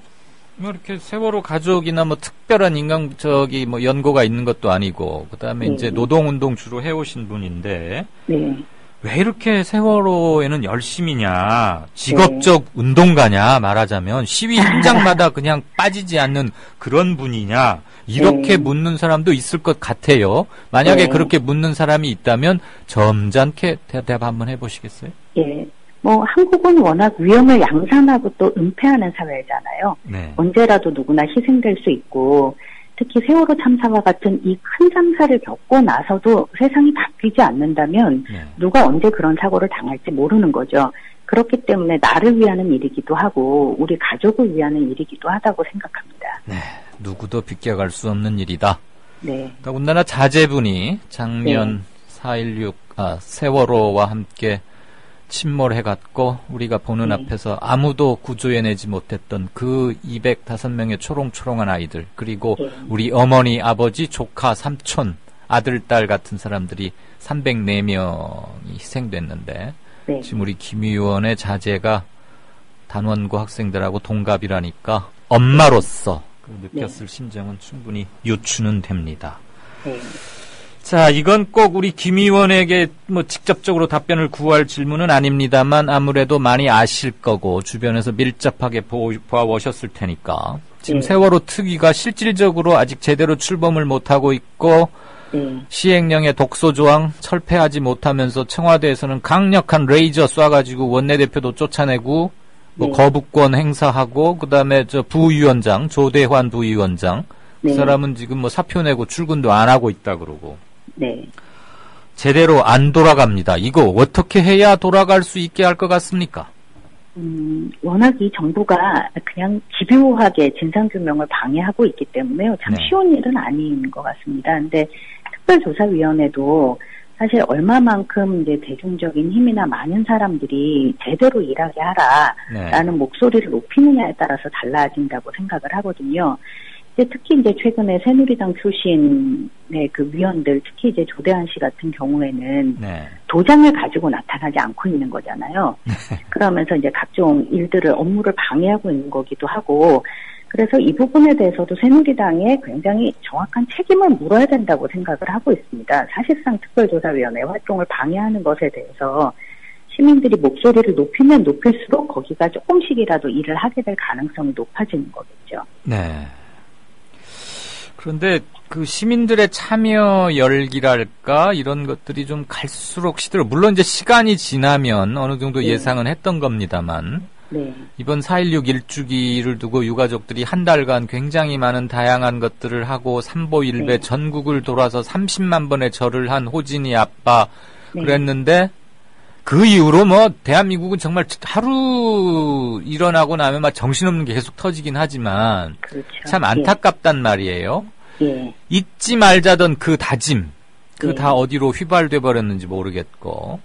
이렇게 세월호 가족이나 특별한 인간적인 연고가 있는 것도 아니고 그다음에 이제 노동운동 주로 해오신 분인데. 왜 이렇게 세월호에는 열심이냐, 직업적 운동가냐, 말하자면 시위 현장마다 그냥 빠지지 않는 그런 분이냐, 이렇게 묻는 사람도 있을 것 같아요. 만약에 그렇게 묻는 사람이 있다면 점잖게 대답 한번 해보시겠어요? 예. 한국은 워낙 위험을 양산하고 또 은폐하는 사회잖아요. 언제라도 누구나 희생될 수 있고, 특히 세월호 참사와 같은 이 큰 참사를 겪고 나서도 세상이 바뀌지 않는다면 누가 언제 그런 사고를 당할지 모르는 거죠. 그렇기 때문에 나를 위하는 일이기도 하고 우리 가족을 위하는 일이기도 하다고 생각합니다. 네, 누구도 비껴갈 수 없는 일이다. 네. 더군다나 자제분이 작년 4.16 세월호와 함께 침몰해갔고 우리가 보는 앞에서 아무도 구조해내지 못했던 그 205명의 초롱초롱한 아이들 그리고 우리 어머니, 아버지, 조카, 삼촌, 아들, 딸 같은 사람들이 304명이 희생됐는데 지금 우리 김 의원의 자제가 단원고 학생들하고 동갑이라니까 엄마로서 느꼈을 심정은 충분히 유추는 됩니다. 자, 이건 꼭 우리 김 의원에게 직접적으로 답변을 구할 질문은 아닙니다만 아무래도 많이 아실 거고 주변에서 밀접하게 보아오셨을 테니까 지금 세월호 특위가 실질적으로 아직 제대로 출범을 못하고 있고 시행령의 독소조항 철폐하지 못하면서 청와대에서는 강력한 레이저 쏴가지고 원내대표도 쫓아내고 거부권 행사하고 그다음에 부위원장 조대환 부위원장 그 사람은 지금 뭐 사표 내고 출근도 안 하고 있다 그러고. 네. 제대로 안 돌아갑니다. 이거 어떻게 해야 돌아갈 수 있게 할 것 같습니까? 워낙 이 정부가 그냥 집요하게 진상규명을 방해하고 있기 때문에요. 참 쉬운 일은 아닌 것 같습니다. 근데 특별조사위원회도 사실 얼마만큼 이제 대중적인 힘이나 많은 사람들이 제대로 일하게 하라라는 목소리를 높이느냐에 따라서 달라진다고 생각을 하거든요. 이제 특히 이제 최근에 새누리당 출신의 그 위원들, 특히 이제 조대한 씨 같은 경우에는 도장을 가지고 나타나지 않고 있는 거잖아요. 그러면서 이제 각종 일들을 업무를 방해하고 있는 거기도 하고, 그래서 이 부분에 대해서도 새누리당에 굉장히 정확한 책임을 물어야 된다고 생각을 하고 있습니다. 사실상 특별조사위원회 활동을 방해하는 것에 대해서 시민들이 목소리를 높이면 높일수록 거기가 조금씩이라도 일을 하게 될 가능성이 높아지는 거겠죠. 네. 그런데 그 시민들의 참여 열기랄까 이런 것들이 좀 갈수록 시들어. 물론 이제 시간이 지나면 어느 정도 예상은 했던 겁니다만 이번 4.16 일주기를 두고 유가족들이 한 달간 굉장히 많은 다양한 것들을 하고 삼보일배 전국을 돌아서 30만 번의 절을 한 호진이 아빠 그랬는데 그 이후로 뭐 대한민국은 정말 하루 일어나고 나면 막 정신없는 게 계속 터지긴 하지만 참 안타깝단 말이에요. 잊지 말자던 그 다짐, 그 다 어디로 휘발돼 버렸는지 모르겠고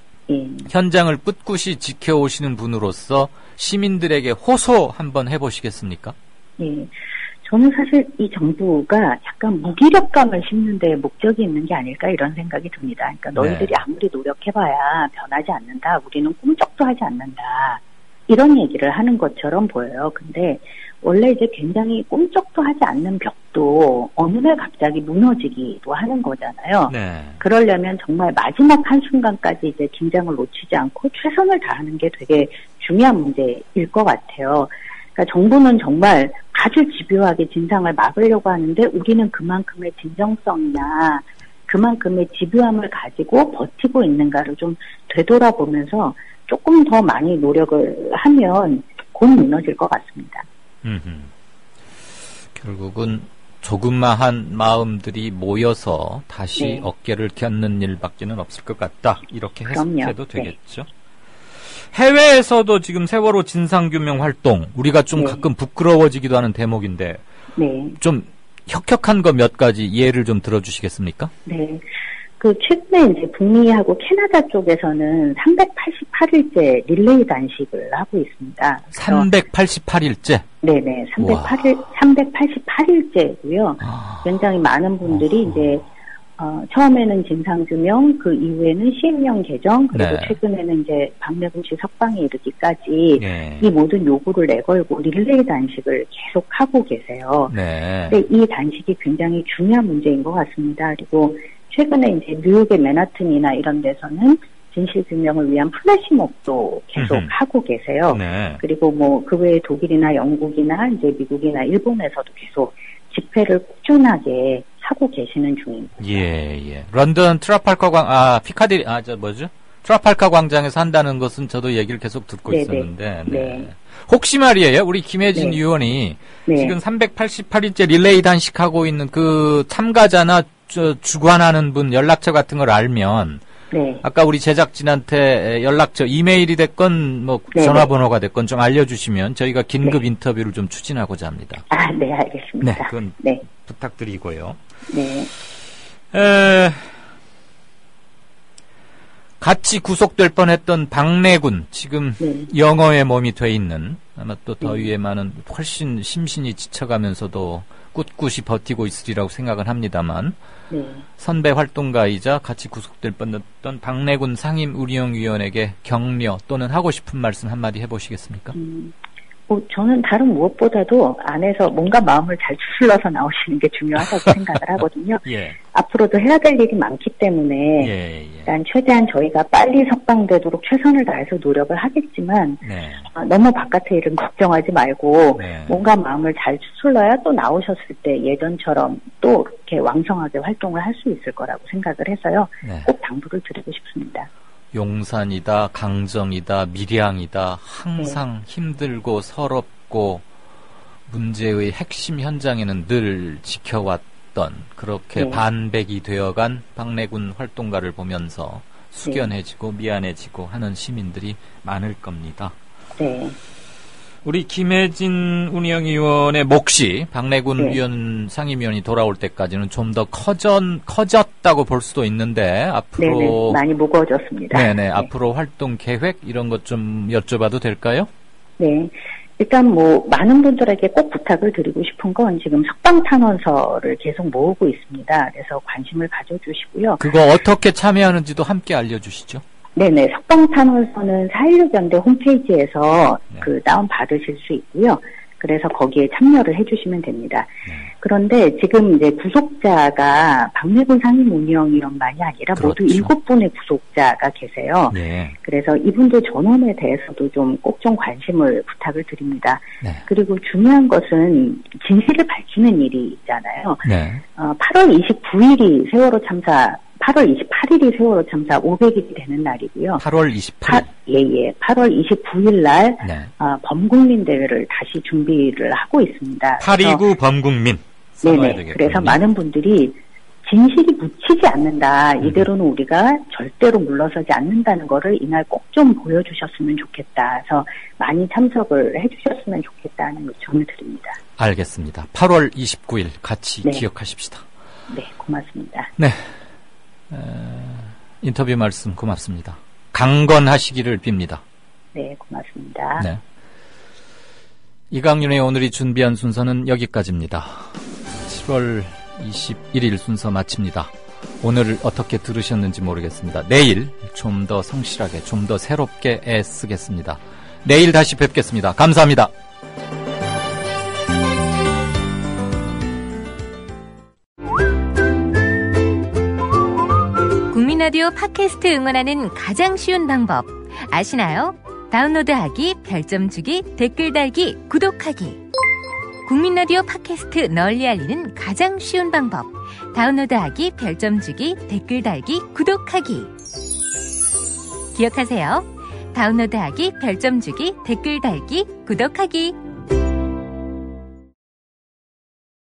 현장을 꿋꿋이 지켜오시는 분으로서 시민들에게 호소 한번 해보시겠습니까? 저는 사실 이 정부가 약간 무기력감을 심는 데 목적이 있는 게 아닐까 이런 생각이 듭니다. 그러니까 너희들이 아무리 노력해봐야 변하지 않는다. 우리는 꿈쩍도 하지 않는다. 이런 얘기를 하는 것처럼 보여요. 근데 원래 이제 굉장히 꿈쩍도 하지 않는 벽도 어느 날 갑자기 무너지기도 하는 거잖아요. 그러려면 정말 마지막 한순간까지 이제 긴장을 놓치지 않고 최선을 다하는 게 되게 중요한 문제일 것 같아요. 그러니까 정부는 정말 아주 집요하게 진상을 막으려고 하는데 우리는 그만큼의 진정성이나 그만큼의 집요함을 가지고 버티고 있는가를 좀 되돌아보면서 조금 더 많이 노력을 하면 곧 무너질 것 같습니다. 결국은 조그마한 마음들이 모여서 다시 어깨를 곁는 일밖에는 없을 것 같다. 이렇게 해석해도 되겠죠. 해외에서도 지금 세월호 진상규명 활동 우리가 좀 가끔 부끄러워지기도 하는 대목인데 좀 혁혁한 거 몇 가지 예를 좀 들어주시겠습니까? 그 최근에 이제 북미하고 캐나다 쪽에서는 388일째 릴레이 단식을 하고 있습니다. 388일째? 네네, 388일째고요. 굉장히 많은 분들이 이제 처음에는 진상규명, 그 이후에는 시행령 개정, 그리고 최근에는 이제 박래군 씨 석방에 이르기까지 이 모든 요구를 내걸고 릴레이 단식을 계속 하고 계세요. 근데 이 단식이 굉장히 중요한 문제인 것 같습니다. 그리고 최근에 이제 뉴욕의 맨하튼이나 이런 데서는 진실규명을 위한 플래시몹도 계속 하고 계세요. 그리고 뭐 그 외에 독일이나 영국이나 이제 미국이나 일본에서도 계속 집회를 꾸준하게 하고 계시는 중입니다. 런던 피카디리, 트라팔가 광장에서 한다는 것은 저도 얘기를 계속 듣고 있었는데, 혹시 말이에요, 우리 김혜진 의원이 지금 388일째 릴레이 단식하고 있는 그 참가자나 주관하는 분 연락처 같은 걸 알면, 아까 우리 제작진한테 연락처, 이메일이 됐건, 뭐, 전화번호가 됐건 좀 알려주시면 저희가 긴급 인터뷰를 좀 추진하고자 합니다. 네, 알겠습니다. 그건 부탁드리고요. 같이 구속될 뻔했던 박래군, 지금 영어의 몸이 돼 있는, 아마 또 더위에만은 훨씬 심신이 지쳐가면서도 꿋꿋이 버티고 있으리라고 생각은 합니다만, 선배 활동가이자 같이 구속될 뻔했던 박래군 상임우리영위원에게 격려 또는 하고 싶은 말씀 한마디 해보시겠습니까? 저는 다른 무엇보다도 안에서 뭔가 마음을 잘 추슬러서 나오시는 게 중요하다고 생각을 하거든요. 앞으로도 해야 될 일이 많기 때문에 일단 최대한 저희가 빨리 석방되도록 최선을 다해서 노력을 하겠지만 너무 바깥의 일은 걱정하지 말고 뭔가 마음을 잘 추슬러야 또 나오셨을 때 예전처럼 또 이렇게 왕성하게 활동을 할 수 있을 거라고 생각을 해서요. 꼭 당부를 드리고 싶습니다. 용산이다, 강정이다, 밀양이다, 항상 힘들고 서럽고 문제의 핵심 현장에는 늘 지켜왔던 그렇게 네. 반백이 되어간 박래군 활동가를 보면서 숙연해지고 미안해지고 하는 시민들이 많을 겁니다. 네. 우리 김혜진 운영위원의 몫이 박래군 네. 위원 상임위원이 돌아올 때까지는 좀 더 커졌다고 볼 수도 있는데 앞으로 네네, 많이 무거워졌습니다. 네네, 네. 앞으로 활동 계획 이런 것 좀 여쭤봐도 될까요? 네. 일단 많은 분들에게 꼭 부탁을 드리고 싶은 건 지금 석방탄원서를 계속 모으고 있습니다. 그래서 관심을 가져주시고요. 그거 어떻게 참여하는지도 함께 알려주시죠. 네네. 석방탄원서는 4.16 연대 홈페이지에서 다운 받으실 수 있고요. 그래서 거기에 참여를 해주시면 됩니다. 그런데 지금 이제 구속자가 박래군 상임운영위원만이 아니라 모두 그렇죠. 7분의 구속자가 계세요. 네. 그래서 이분들 전원에 대해서도 좀 꼭 좀 관심을 부탁을 드립니다. 네. 그리고 중요한 것은 진실을 밝히는 일이 있잖아요. 네. 8월 29일이 세월호 참사 8월 28일이 세월호 참사 500일이 되는 날이고요. 8월 28일. 예. 8월 29일 날 네. 범국민 대회를 다시 준비를 하고 있습니다. 8.29 범국민. 써놔야 네네. 되겠군요. 그래서 많은 분들이 진실이 묻히지 않는다. 이대로는 우리가 절대로 물러서지 않는다는 거를 이날 꼭 좀 보여주셨으면 좋겠다. 그래서 많이 참석을 해주셨으면 좋겠다는 요청을 드립니다. 알겠습니다. 8월 29일 같이 네. 기억하십시다. 네, 고맙습니다. 네. 인터뷰 말씀 고맙습니다. 강건하시기를 빕니다. 네, 고맙습니다. 네. 이강윤의 오늘이 준비한 순서는 여기까지입니다. 7월 21일 순서 마칩니다. 오늘 어떻게 들으셨는지 모르겠습니다. 내일 좀 더 성실하게, 좀 더 새롭게 애쓰겠습니다. 내일 다시 뵙겠습니다. 감사합니다. 국민라디오 팟캐스트 응원하는 가장 쉬운 방법 아시나요? 다운로드하기, 별점 주기, 댓글 달기, 구독하기. 국민라디오 팟캐스트 널리 알리는 가장 쉬운 방법. 다운로드하기, 별점 주기, 댓글 달기, 구독하기. 기억하세요. 다운로드하기, 별점 주기, 댓글 달기, 구독하기.